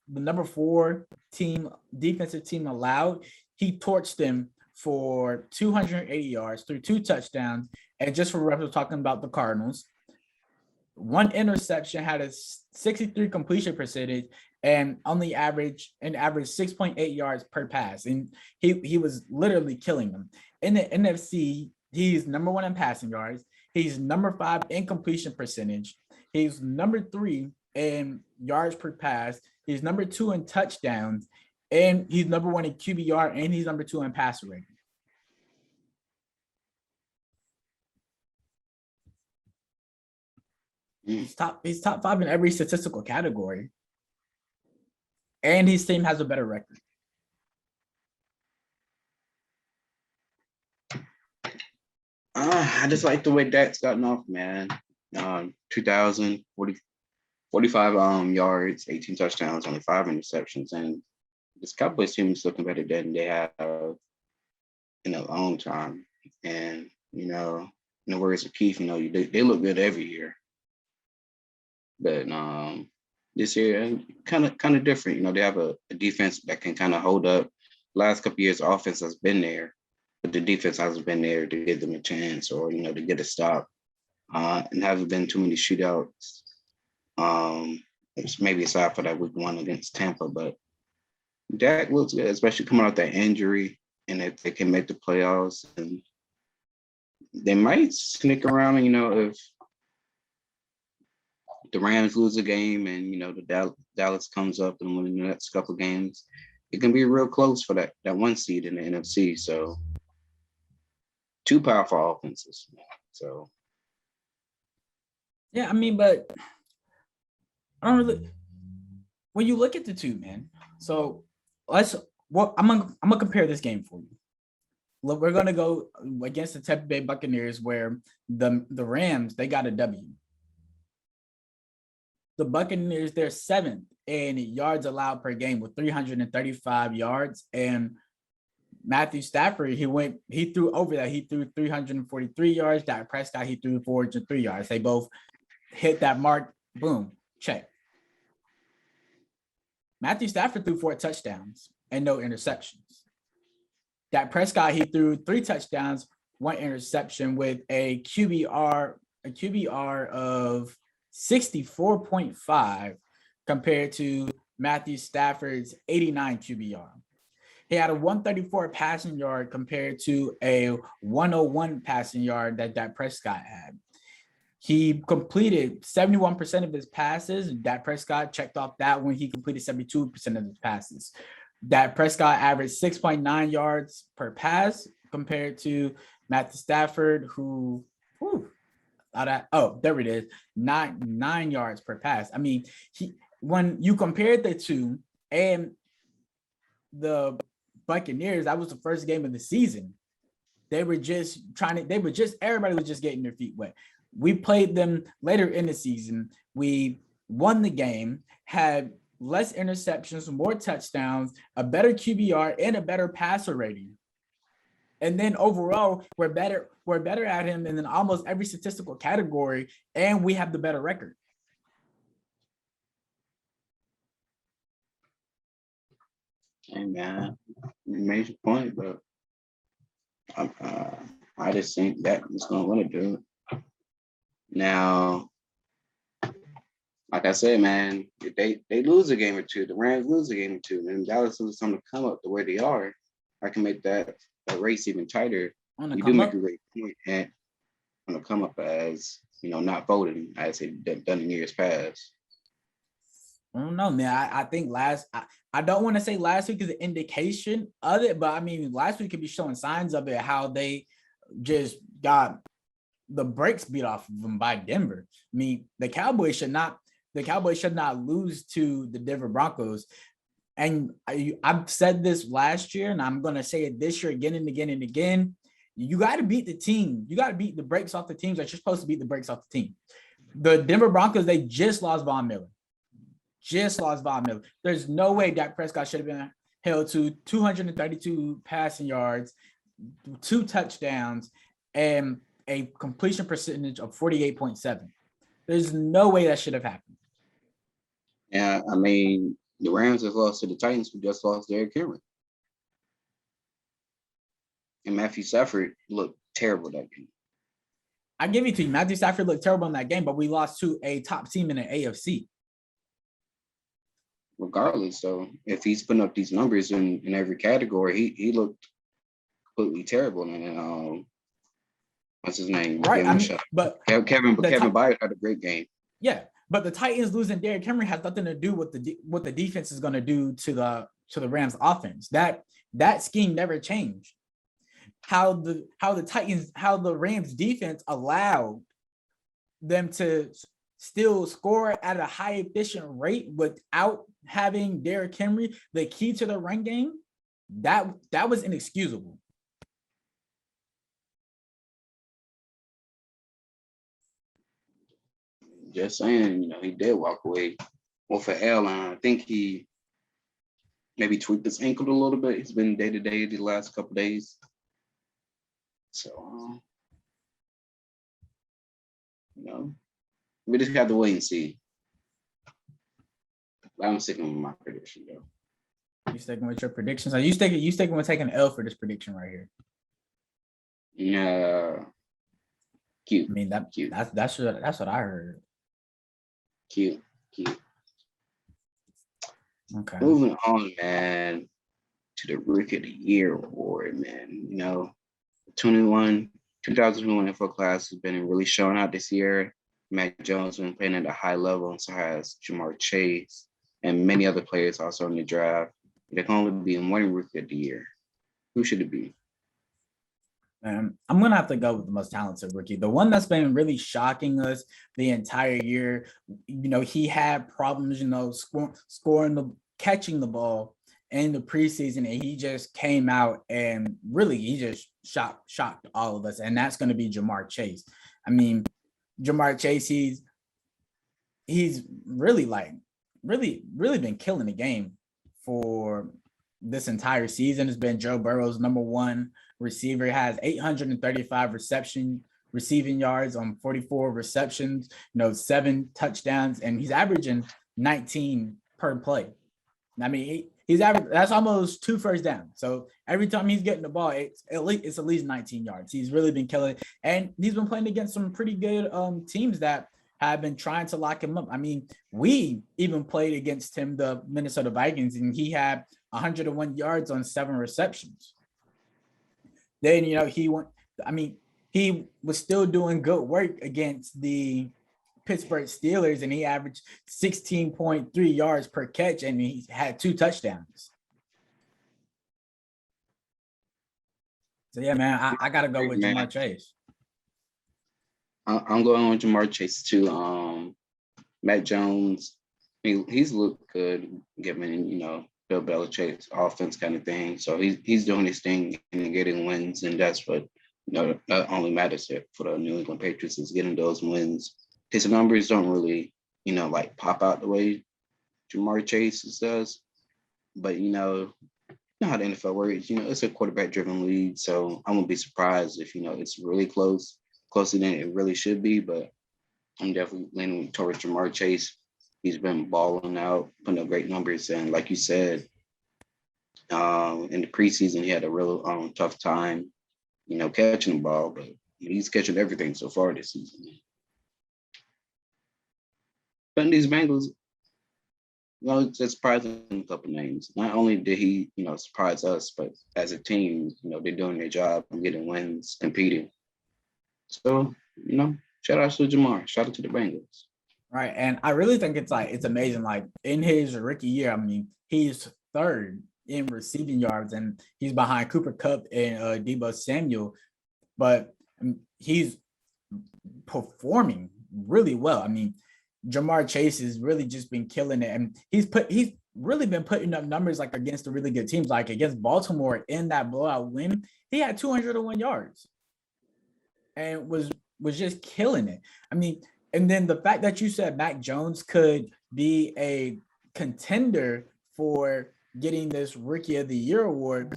number 4 team, defensive team allowed. He torched them for 280 yards through 2 touchdowns. And just for reference, talking about the Cardinals, 1 interception, had a 63 completion percentage, and only averaged 6.8 yards per pass. And he was literally killing them. In the NFC, he's number 1 in passing yards. He's number 5 in completion percentage. He's number 3 in yards per pass. He's number 2 in touchdowns. And he's number 1 in QBR, and he's number 2 in passer rating. He's top 5 in every statistical category. And his team has a better record. I just like the way Dak's gotten off, man. 45 yards, 18 touchdowns, only 5 interceptions, and this Cowboys team is looking better than they have in a long time. And in the words of Keith, they look good every year. But this year, kind of different. They have a defense that can kind of hold up. Last couple of years, offense has been there, but the defense hasn't been there to give them a chance, or to get a stop. And haven't been too many shootouts. It's maybe aside for that week 1 against Tampa, but Dak looks good, especially coming out that injury. And if they can make the playoffs, and they might sneak around. And if the Rams lose a game, and the Dallas comes up and win the next couple of games, it can be real close for that 1 seed in the NFC. So 2 powerful offenses. So yeah, I mean, but I don't really. When you look at the 2, man. So I'm gonna compare this game for you. Look, we're gonna go against the Tampa Bay Buccaneers, where the Rams, they got a W. The Buccaneers, they're 7th in yards allowed per game with 335 yards, and Matthew Stafford, he threw over that. He threw 343 yards. Dak Prescott, he threw 403 yards. They both hit that mark. Boom, check. Matthew Stafford threw 4 touchdowns and no interceptions. Dak Prescott, he threw 3 touchdowns, 1 interception with a QBR of 64.5 compared to Matthew Stafford's 89 QBR. He had a 134 passing yard compared to a 101 passing yard that Dak Prescott had. He completed 71% of his passes. Dak Prescott checked off that when he completed 72% of his passes. Dak Prescott averaged 6.9 yards per pass compared to Matthew Stafford, who, there it is, 9 yards per pass. I mean, when you compared the two, and the Buccaneers, that was the first game of the season. Everybody was just getting their feet wet. We played them later in the season. We won the game, had less interceptions, more touchdowns, a better QBR, and a better passer rating. And then overall, we're better at him in almost every statistical category, and we have the better record. Hey man, major point, but I just think that is going to win it, dude. Now, like I said, man, if they lose a game or two, the Rams lose a game or two, and Dallas loses something to come up the way they are, I can make that race even tighter. You do make a great point, and on the come up as, not voting as they've done in years past. I don't know, man. I think I don't want to say last week is an indication of it, but I mean, last week could be showing signs of it, how they just got the brakes beat off of them by Denver. I mean, the Cowboys should not lose to the Denver Broncos. And I've said this last year, and I'm going to say it this year again and again and again. You got to beat the team. You got to beat the brakes off the teams that you're supposed to beat the brakes off the team. The Denver Broncos, they just lost Von Miller. There's no way Dak Prescott should have been held to 232 passing yards, 2 touchdowns, and a completion percentage of 48.7. There's no way that should have happened. Yeah, I mean, the Rams have lost to the Titans, who just lost Derrick Henry. And Matthew Stafford looked terrible that game. I give it to you. Matthew Stafford looked terrible in that game, but we lost to a top team in the AFC. Regardless, so if he's putting up these numbers in every category, he looked completely terrible. And what's his name? Right. But Kevin Byard had a great game. Yeah, but the Titans losing Derrick Henry has nothing to do with what the defense is going to do to the Rams offense. That scheme never changed. How the Rams defense allowed them to still score at a high efficient rate without having Derrick Henry, the key to the run game, that was inexcusable. Just saying, he did walk away with an L, and I think he maybe tweaked his ankle a little bit. He's been day-to-day the last couple of days. So, we just have to wait and see. I'm sticking with my prediction, though. You sticking with your predictions? Are you sticking with taking an L for this prediction right here? Yeah. Cute. I mean, cute. That's what I heard. Cute. Okay. Moving on, man, to the Rookie of the Year award, man. 2021 NFL class has been really showing out this year. Mac Jones has been playing at a high level, and so has Jamar Chase and many other players also in the draft. There can only be one Rookie of the Year. Who should it be? I'm going to have to go with the most talented rookie. The one that's been really shocking us the entire year. He had problems, catching the ball in the preseason, and he just came out and really, he just shocked all of us. And that's going to be Jamar Chase. I mean, Jamar Chase, he's really been killing the game for this entire season. It's been Joe Burrow's number one receiver. Has 835 receiving yards on 44 receptions, 7 touchdowns, and he's averaging 19 per play. I mean, he's average. That's almost 2 first downs. So every time he's getting the ball, it's at least 19 yards. He's really been killing it, and he's been playing against some pretty good teams that have been trying to lock him up. I mean, we even played against him, the Minnesota Vikings, and he had 101 yards on 7 receptions. Then he went. I mean, he was still doing good work against the Pittsburgh Steelers, and he averaged 16.3 yards per catch, and he had 2 touchdowns. So yeah, man, I gotta go with Ja'Marr Chase. I'm going with Ja'Marr Chase too. Matt Jones, he's looked good given Bill Belichick's offense kind of thing. So he's doing his thing and getting wins, and that's what that only matters for the New England Patriots is getting those wins. His numbers don't really, like pop out the way Ja'Marr Chase does. But, you know how the NFL works. It's a quarterback-driven league, so I won't be surprised if, it's really closer than it really should be. But I'm definitely leaning towards Ja'Marr Chase. He's been balling out, putting up great numbers. And like you said, in the preseason, he had a real tough time, catching the ball. But he's catching everything so far this season. But these Bengals, it's surprising a couple names. Not only did he, surprise us, but as a team, they're doing their job and getting wins, competing. So, shout out to Ja'Marr. Shout out to the Bengals. Right. And I really think it's amazing. Like in his rookie year, I mean, he's 3rd in receiving yards, and he's behind Cooper Kupp and Deebo Samuel, but he's performing really well. I mean, Ja'Marr Chase has really just been killing it, and he's really been putting up numbers like against the really good teams, like against Baltimore in that blowout win. He had 201 yards and was just killing it. I mean, and then the fact that you said Mac Jones could be a contender for getting this Rookie of the Year award,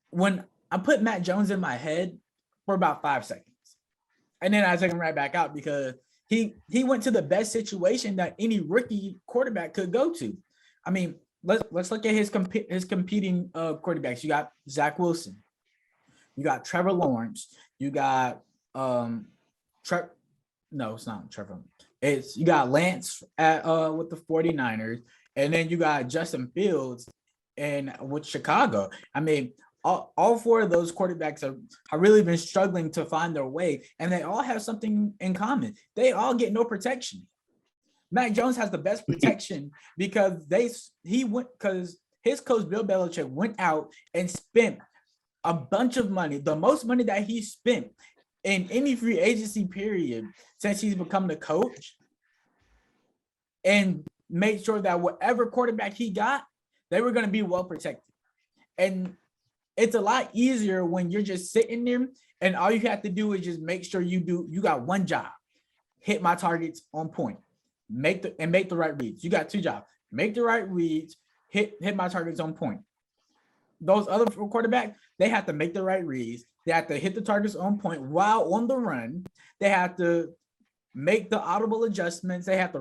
when I put Mac Jones in my head for about 5 seconds, and then I took him right back out because he went to the best situation that any rookie quarterback could go to. I mean, let's look at his competing quarterbacks. You got Zach Wilson, you got Trevor Lawrence, you got no, it's not Trevor. You got Lance at with the 49ers, and then you got Justin Fields with Chicago. I mean, all 4 of those quarterbacks have really been struggling to find their way, and they all have something in common. They all get no protection. Mac Jones has the best protection because because his coach Bill Belichick went out and spent a bunch of money, the most money that he spent in any free agency period since he's become the coach, and made sure that whatever quarterback he got, they were going to be well protected. And it's a lot easier when you're just sitting there and all you have to do is just make sure you got one job: hit my targets on point, make the right reads. You got 2 jobs: make the right reads, hit my targets on point. Those other quarterbacks, they have to make the right reads. They have to hit the targets on point while on the run. They have to make the audible adjustments. They have to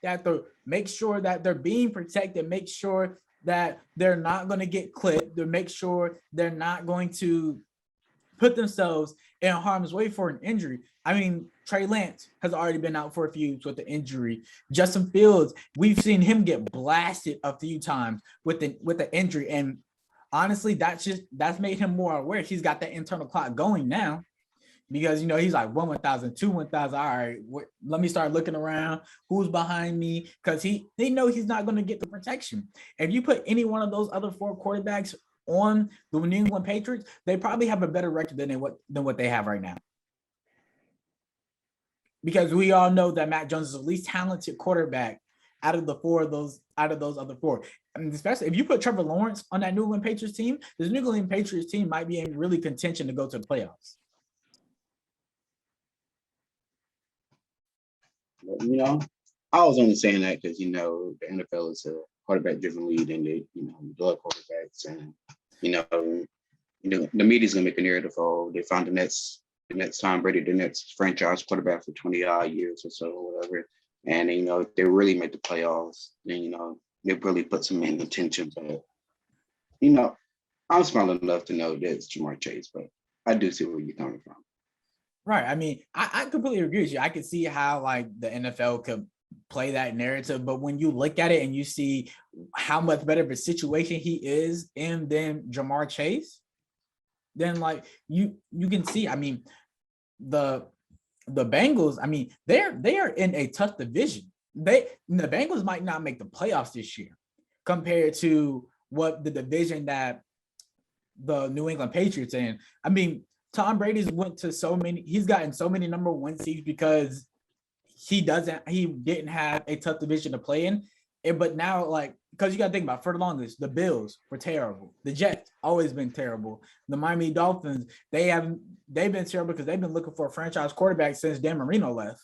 they have to make sure that they're being protected, make sure that they're not going to get clipped, to make sure they're not going to put themselves in harm's way for an injury. I mean, Trey Lance has already been out for a few with the injury. Justin Fields, we've seen him get blasted a few times with the injury, and honestly, that's made him more aware. He's got that internal clock going now because, he's like 1,000, 2,000. All right, let me start looking around. Who's behind me? Because they know he's not going to get the protection. If you put any one of those other 4 quarterbacks on the New England Patriots, they probably have a better record than what they have right now. Because we all know that Mac Jones is the least talented quarterback out of those other 4. I mean, especially if you put Trevor Lawrence on that New England Patriots team, the New England Patriots team might be in really contention to go to the playoffs. I was only saying that because, the NFL is a quarterback-driven league, and they, love quarterbacks, and, the media's going to make a narrative of, they found the next Tom Brady, the next franchise quarterback for 20-odd years or so, or whatever. And, if they really make the playoffs, then, it really puts him in attention. But I'm smart enough to know that it's Jamar Chase, but I do see where you're coming from. Right. I mean, I completely agree with you. I could see how like the NFL could play that narrative, but when you look at it and you see how much better of a situation he is in than Jamar Chase, then like you can see. I mean, the Bengals. I mean, they are in a tough division. The Bengals might not make the playoffs this year compared to what the division that the New England Patriots in. I mean, Tom Brady's he's gotten so many number one seeds because he didn't have a tough division to play in. But now, like, because you got to think about, for the longest, the Bills were terrible. The Jets always been terrible. The Miami Dolphins, they've been terrible because they've been looking for a franchise quarterback since Dan Marino left.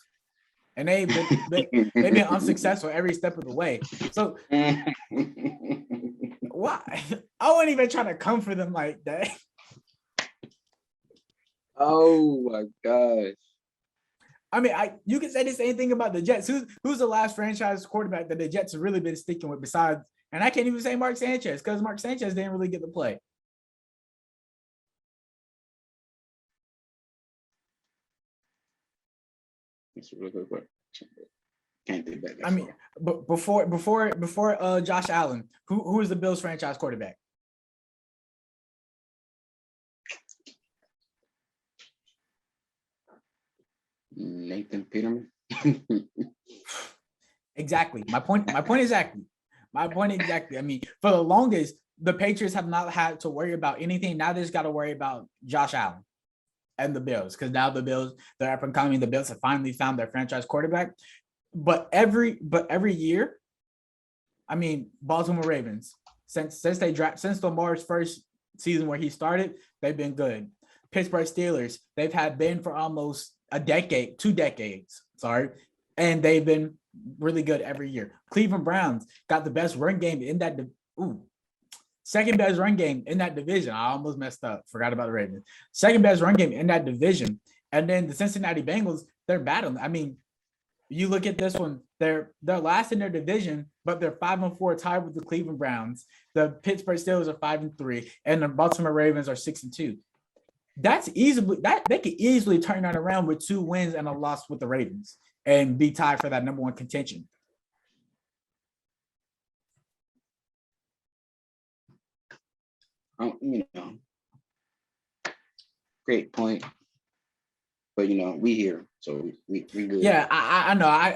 And they've been unsuccessful every step of the way. So why? I wasn't even trying to come for them like that. Oh my gosh. I mean, you can say the same thing about the Jets. Who's the last franchise quarterback that the Jets have really been sticking with besides, and I can't even say Mark Sanchez because Mark Sanchez didn't really get to play. It's a really good question. Can't do that. I mean, but before Josh Allen, who is the Bills franchise quarterback? Nathan Peterman. Exactly. My point exactly. I mean, for the longest, the Patriots have not had to worry about anything. Now they just got to worry about Josh Allen and the Bills, because now the Bills, they're up and coming. The Bills have finally found their franchise quarterback. But every year, I mean, Baltimore Ravens, since Lamar's first season where he started, they've been good. Pittsburgh Steelers, they've had been for almost a decade, 2 decades, and they've been really good every year. Cleveland Browns got the best run game in that second best run game in that division. I almost messed up, forgot about the Ravens. Second best run game in that division. And then the Cincinnati Bengals, they're battling. I mean, you look at this one, they're last in their division, but they're 5-4, tied with the Cleveland Browns. The Pittsburgh Steelers are 5-3, and the Baltimore Ravens are 6-2. That's easily they could easily turn that around with 2 wins and a loss with the Ravens and be tied for that number 1 contention. Great point. But we here, so we good. Yeah, I know. I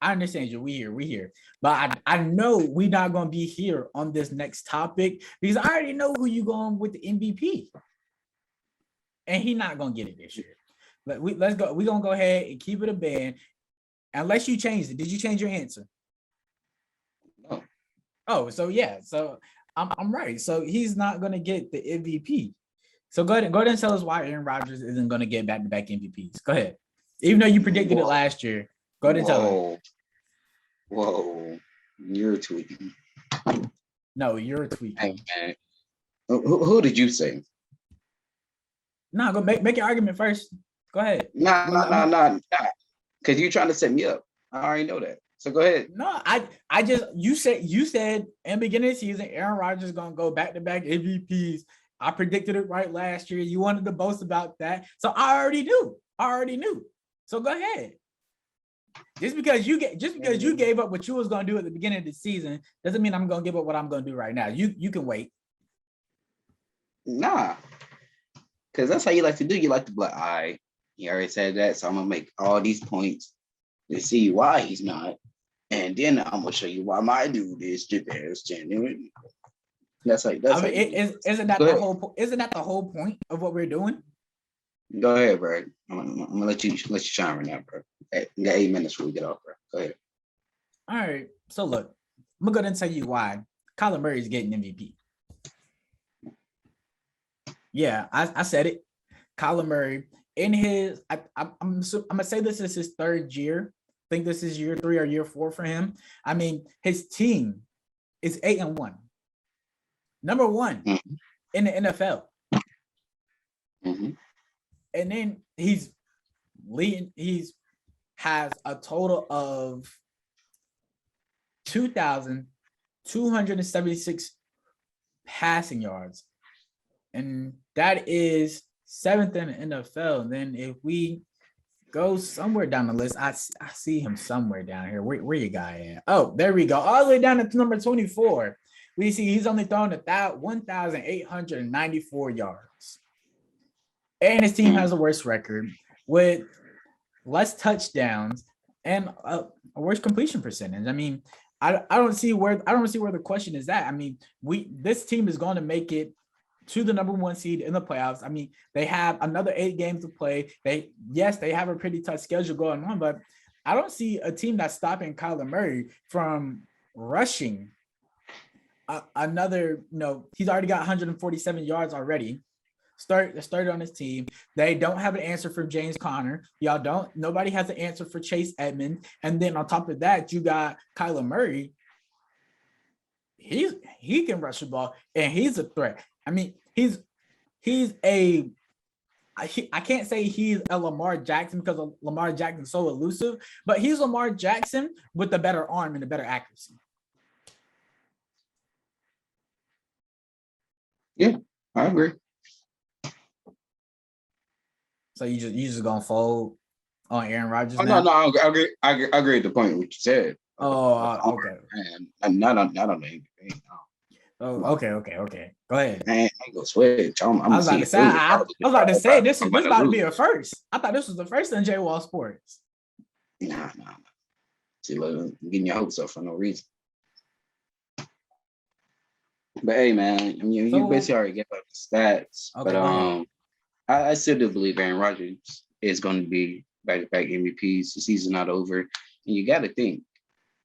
understand you. We here. But I know we're not gonna be here on this next topic because I already know who you going with the MVP. And he's not gonna get it this year. Let's go. We're gonna go ahead and keep it a band. Unless you changed it. Did you change your answer? No. Oh, so yeah. So I'm right. So he's not gonna get the MVP. So go ahead and tell us why Aaron Rodgers isn't gonna get back-to-back MVPs. Go ahead. Even though you predicted it last year, go ahead and tell us. Whoa, you're tweaking. No, you're tweaking. Hey, man. Who did you say? No, go make your argument first. Go ahead. Nah. Because you're trying to set me up. I already know that. So go ahead. No, I just you said in the beginning of the season, Aaron Rodgers is gonna go back-to-back MVPs. I predicted it right last year. You wanted to boast about that. So I already knew. So go ahead. Just because you gave up what you was gonna do at the beginning of the season doesn't mean I'm gonna give up what I'm gonna do right now. You can wait. Nah. Because that's how you like to do. You like to be like, all right, he already said that, so I'm going to make all these points to see why he's not. And then I'm going to show you why my dude is the best. That's like, that's isn't that the whole point of what we're doing? Go ahead, bro. I'm going to let you shine right now, bro. You got 8 minutes before we get off, bro. Go ahead. All right. So look, I'm going to go and tell you why Calamari is getting MVP. Yeah, I said it. Kyler Murray in his, I'm gonna say this is his 3rd year. I think this is year 3 or year 4 for him. I mean, his team is 8-1, number 1 in the NFL. Mm-hmm. And then he's leading. Has a total of 2,276 passing yards. And that is 7th in the NFL. And then if we go somewhere down the list, I see him somewhere down here. Where you guy at? Oh, there we go. All the way down to number 24. We see he's only thrown 1,894 yards. And his team has a worse record with less touchdowns and a worse completion percentage. I mean, I don't see where the question is at. I mean, this team is going to make it to the number 1 seed in the playoffs. I mean, they have another 8 games to play. They have a pretty tough schedule going on, but I don't see a team that's stopping Kyler Murray from rushing another, he's already got 147 yards already. Started on his team. They don't have an answer for James Conner. Nobody has an answer for Chase Edmonds. And then on top of that, you got Kyler Murray. He can rush the ball and he's a threat. I mean, I can't say he's a Lamar Jackson because Lamar Jackson's so elusive, but he's Lamar Jackson with a better arm and a better accuracy. Yeah, I agree. So you just gonna fold on Aaron Rodgers? Oh, now? no, I agree with the point what you said. Okay. And not on anything. Oh, okay. Go ahead. I ain't gonna switch. I was about to say this about to be a first. I thought this was the first in J Wall Sports. Nah. See, look, I'm getting your hopes up for no reason. But hey, man, I mean, you basically already gave up the stats. Okay, but I still do believe Aaron Rodgers is going to be back-to-back MVPs. The season's not over, and you got to think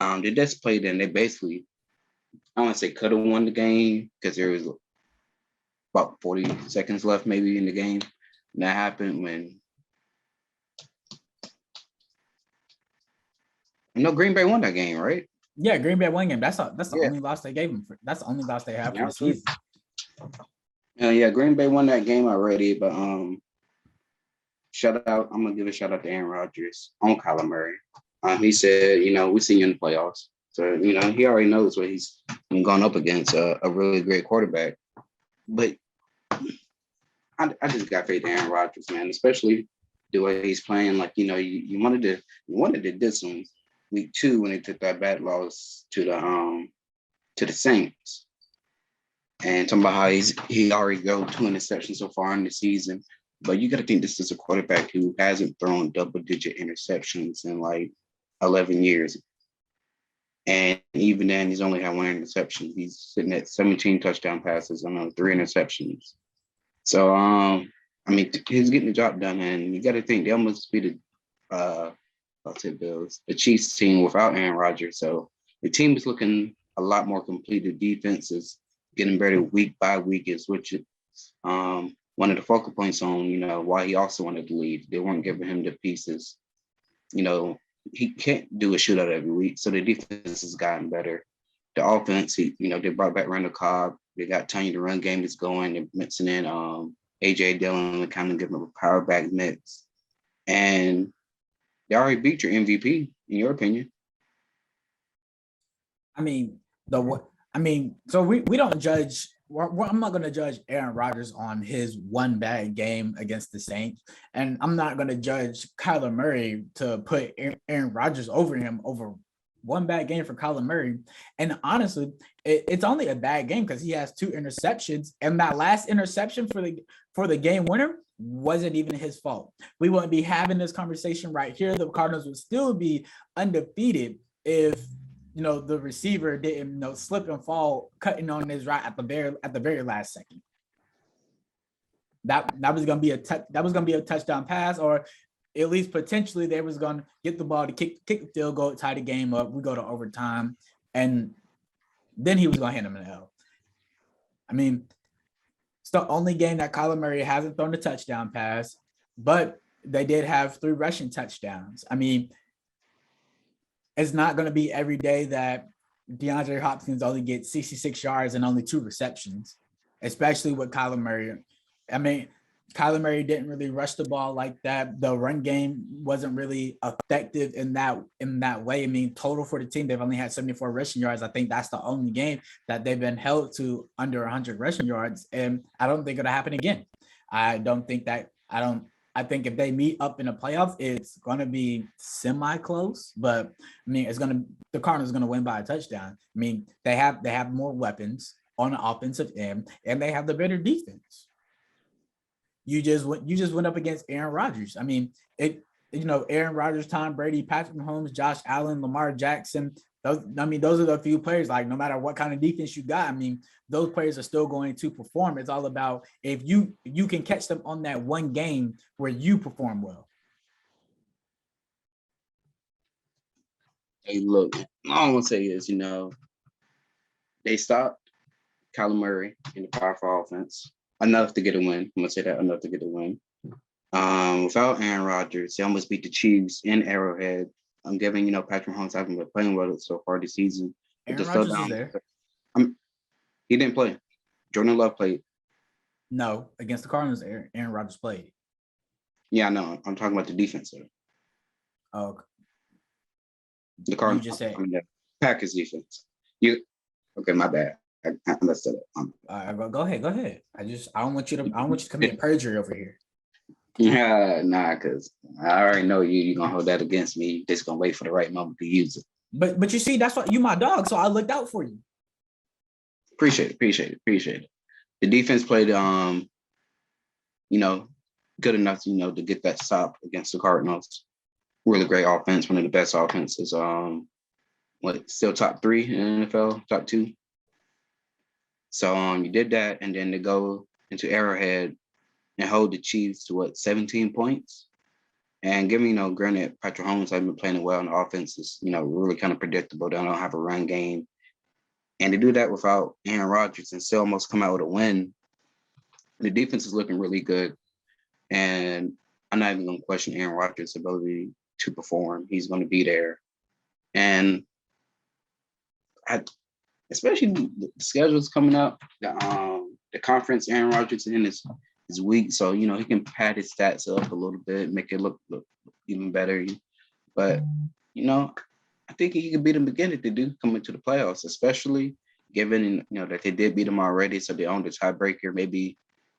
they just played and they basically, I want to say, could have won the game because there was about 40 seconds left maybe in the game. And that happened when Green Bay won that game, right? Yeah, Green Bay won game. That's the only loss they gave them. That's the only loss they have for the season. Yeah, Green Bay won that game already, but shout out. I'm gonna give a shout out to Aaron Rodgers on Kyler Murray. He said, we see you in the playoffs, so he already knows what he's gone up against a really great quarterback. But I just got faith in Aaron Rodgers, man, especially the way he's playing. Like you wanted to do some week 2 when they took that bad loss to the Saints. And talking about how he already thrown 2 interceptions so far in the season. But you got to think this is a quarterback who hasn't thrown double-digit interceptions in like 11 years. And even then, he's only had 1 interception. He's sitting at 17 touchdown passes and 3 interceptions. So, he's getting the job done. And you got to think they almost beat the Chiefs team without Aaron Rodgers. So the team is looking a lot more complete. The defense is getting better week by week, which is one of the focal points on, why he also wanted to leave. They weren't giving him the pieces. He can't do a shootout every week. So the defense has gotten better. The offense, they brought back Randall Cobb. They got Tanya, the run game is going. They're mixing in A.J. Dillon and kind of giving them a power back mix. And they already beat your MVP, in your opinion. So we don't judge. I'm not going to judge Aaron Rodgers on his one bad game against the Saints, and I'm not going to judge Kyler Murray to put Aaron Rodgers over him over one bad game for Kyler Murray. And honestly, it's only a bad game because he has 2 interceptions, and that last interception for the game winner wasn't even his fault. We wouldn't be having this conversation right here. The Cardinals would still be undefeated if the receiver didn't slip and fall, cutting on his right at the very last second. That was gonna be a touchdown pass, or at least potentially they was gonna get the ball to kick the field goal, tie the game up. We go to overtime, and then he was gonna hand him an L. It's the only game that Kyler Murray hasn't thrown a touchdown pass, but they did have 3 rushing touchdowns. It's not going to be every day that DeAndre Hopkins only gets 66 yards and only 2 receptions, especially with Kyler Murray. Calamari didn't really rush the ball like that. The run game wasn't really effective in that way. I mean, total for the team, they've only had 74 rushing yards. I think that's the only game that they've been held to under 100 rushing yards, and I don't think it'll happen again. I think if they meet up in the playoffs, it's going to be semi-close, but I mean, the Cardinals are going to win by a touchdown. I mean, they have more weapons on the offensive end, and they have the better defense. You just went up against Aaron Rodgers. I mean, Aaron Rodgers, Tom Brady, Patrick Mahomes, Josh Allen, Lamar Jackson. Those are the few players. Like, no matter what kind of defense you got, I mean, those players are still going to perform. It's all about if you can catch them on that one game where you perform well. Hey, look, all I'm gonna say is, they stopped Calamari in the powerful offense enough to get a win. I'm gonna say that, enough to get a win. Without Aaron Rodgers, they almost beat the Chiefs in Arrowhead. I'm giving, Patrick Mahomes hasn't been playing well so far this season. Aaron Rodgers is there. He didn't play. Jordan Love played. No, against the Cardinals, Aaron Rodgers played. Yeah, I know. I'm talking about the defense there. Oh, the Cardinals. You just said the Packers defense. Okay, my bad. I messed it up. All right, go ahead. I don't want you to commit perjury over here. Yeah, nah, because I already know you're gonna hold that against me. You're just gonna wait for the right moment to use it. But you see, that's why you my dog, so I looked out for you. Appreciate it. The defense played good enough to get that stop against the Cardinals. Really great offense, one of the best offenses. Still top 3 in the NFL, top 2. So you did that, and then to go into Arrowhead and hold the Chiefs to 17 points. And given, granted, Patrick Mahomes hasn't been playing well, and the offense is, really kind of predictable. They don't have a run game. And to do that without Aaron Rodgers and still almost come out with a win, the defense is looking really good. And I'm not even going to question Aaron Rodgers' ability to perform. He's going to be there. And especially the schedule's coming up, the conference Aaron Rodgers in is weak. So, he can pad his stats up a little bit, make it look even better. But, I think he could beat them again if they do come into the playoffs, especially given, that they did beat them already. So they own the tiebreaker. Maybe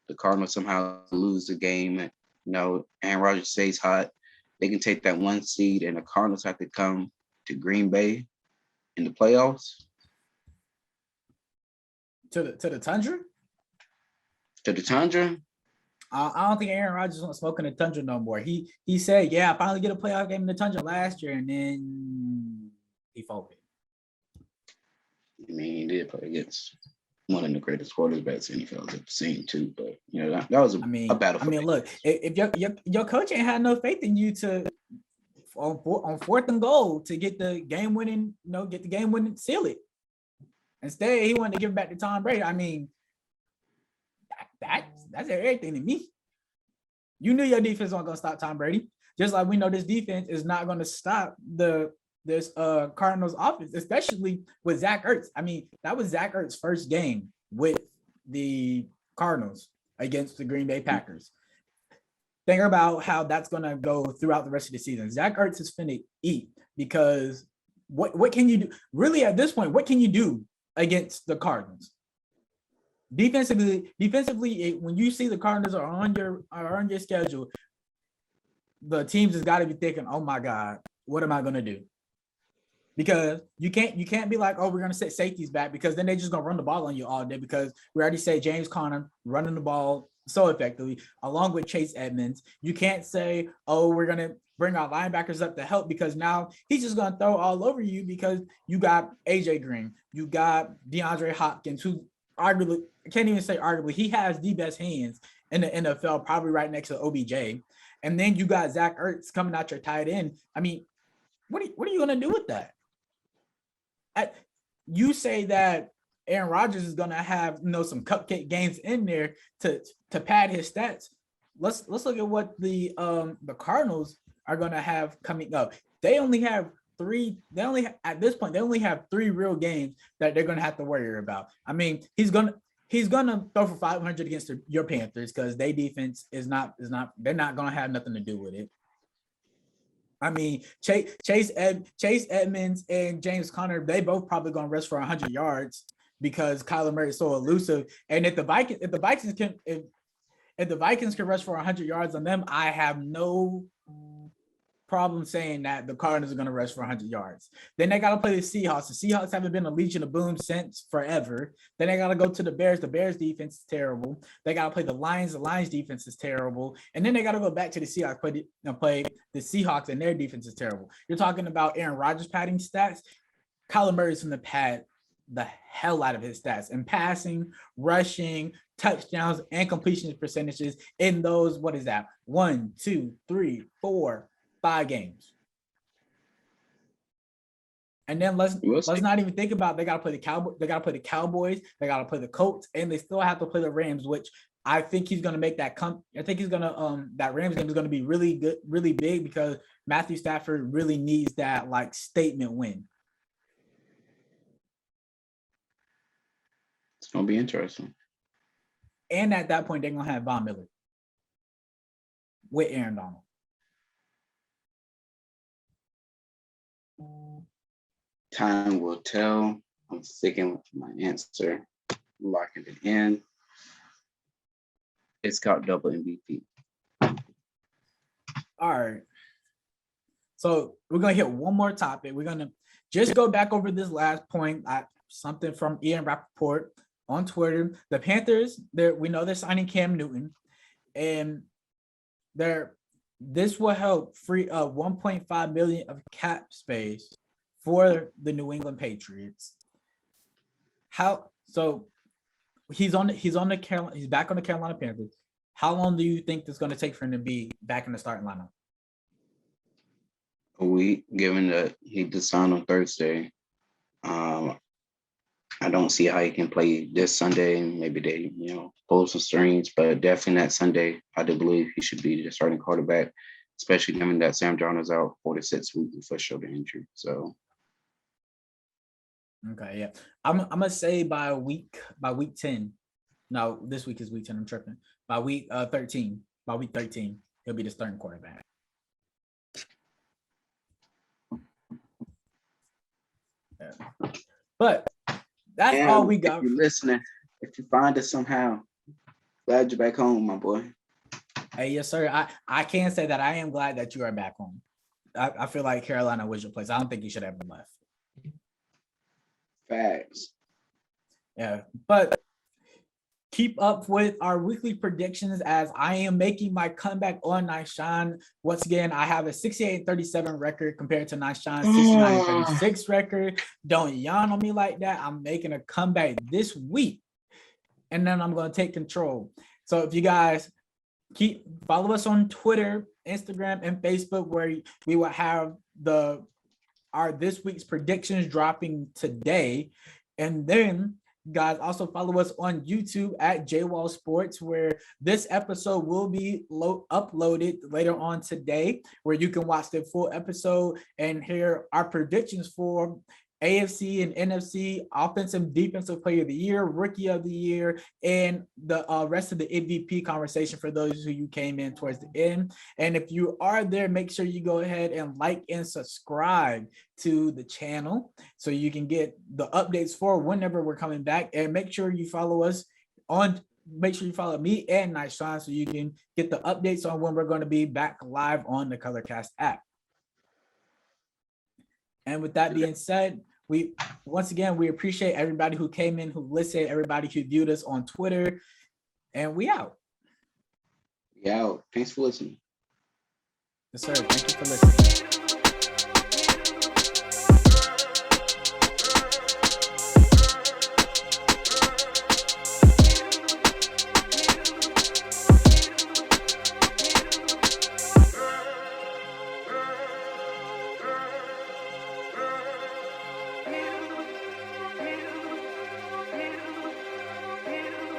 the Cardinals somehow lose the game. Aaron Rodgers stays hot. They can take that 1 seed, and the Cardinals have to come to Green Bay in the playoffs. To the Tundra? To the Tundra? I don't think Aaron Rodgers wants smoking the Tundra no more. He said, I finally get a playoff game in the Tundra last year, and then he folded. I mean, he did play against one of the greatest quarterbacks the NFL has ever seen too. But that was a battle. I mean, look, if your coach ain't had no faith in you to on 4th and goal to get the game winning, seal it. Instead, he wanted to give it back to Tom Brady. I mean, that's everything to me. You knew your defense wasn't gonna stop Tom Brady, just like we know this defense is not gonna stop this Cardinals offense, especially with Zach Ertz. I mean, that was Zach Ertz's first game with the Cardinals against the Green Bay Packers. Think about how that's gonna go throughout the rest of the season. Zach Ertz is finna eat, because what can you do? Really, at this point, what can you do against the Cardinals? Defensively, when you see the Cardinals are on your schedule, the teams has got to be thinking, "Oh my God, what am I gonna do?" Because you can't be like, "Oh, we're gonna set safeties back," because then they're just gonna run the ball on you all day. Because we already say James Conner running the ball so effectively, along with Chase Edmonds. You can't say, "Oh, we're gonna bring our linebackers up to help," because now he's just gonna throw all over you, because you got AJ Green, you got DeAndre Hopkins, who arguably, I can't even say arguably, he has the best hands in the NFL, probably right next to OBJ. And then you got Zach Ertz coming out your tight end. I mean, what are you going to do with that? You say that Aaron Rodgers is going to have some cupcake games in there to pad his stats. Let's look at what the Cardinals are going to have coming up. They only have at this point, they only have 3 real games that they're going to have to worry about. I mean, he's gonna throw for 500 against your Panthers because their defense is not. They're not gonna have nothing to do with it. I mean, Chase Edmonds and James Conner, they both probably gonna rush for 100 yards because Kyler Murray is so elusive. And if the Vikings can rush for 100 yards on them, I have no problem saying that the Cardinals are going to rush for 100 yards. Then they got to play the Seahawks. The Seahawks haven't been a Legion of Boom since forever. Then they got to go to the Bears. The Bears defense is terrible. They got to play the Lions. The Lions defense is terrible. And then they got to go back to the Seahawks, play the Seahawks, and their defense is terrible. You're talking about Aaron Rodgers padding stats. Kyler Murray's going to pad the hell out of his stats and passing, rushing, touchdowns, and completion percentages in those, 1, 2, 3, 4, 5 games. And then let's not even think about they got to play the Cowboys, they got to play the Colts, and they still have to play the Rams, which I think he's going to make that I think he's going to that Rams game is going to be really good, really big because Matthew Stafford really needs that like statement win. It's going to be interesting. And at that point, they're going to have Von Miller with Aaron Donald. Time will tell. I'm sticking with my answer. Locking it in. It's called double MVP. All right. So we're going to hit one more topic. We're going to just go back over this last point. Something from Ian Rappaport on Twitter. The Panthers, we know they're signing Cam Newton, and this will help free up $1.5 million of cap space for the New England Patriots. So he's back on the Carolina Panthers. How long do you think it's going to take for him to be back in the starting lineup? A week, given that he just signed on Thursday. I don't see how he can play this Sunday. Maybe they, pull some strings, but definitely that Sunday, I do believe he should be the starting quarterback, especially given that Sam Darnold is out 4 to 6 weeks with shoulder injury. So, okay, yeah, I'm gonna say by week 10. No, this week is week 10. I'm tripping. By week 13, he'll be the starting quarterback. Yeah. But that's all we got. If you're listening, if you find us somehow, glad you're back home, my boy. Hey, yes, sir. I can say that I am glad that you are back home. I feel like Carolina was your place. I don't think you should have been left. Facts. Yeah, but keep up with our weekly predictions as I am making my comeback on Nyshawn. Once again, I have a 68-37 record compared to Nyshawn's 69-36 record. Don't yawn on me like that. I'm making a comeback this week, and then I'm going to take control. So if you guys follow us on Twitter, Instagram, and Facebook, where we will have our this week's predictions dropping today, and then guys, also follow us on YouTube at JWall Sports, where this episode will be uploaded later on today, where you can watch the full episode and hear our predictions for AFC and NFC offensive defensive player of the year, rookie of the year, and the rest of the MVP conversation for those who you came in towards the end. And if you are there, make sure you go ahead and like and subscribe to the channel so you can get the updates for whenever we're coming back. And make sure you follow us make sure you follow me and Nyshawn so you can get the updates on when we're going to be back live on the Colorcast app. And with that being said, we appreciate everybody who came in, who listened, everybody who viewed us on Twitter, and we out. We out. Thanks for listening. Yes, sir. Thank you for listening.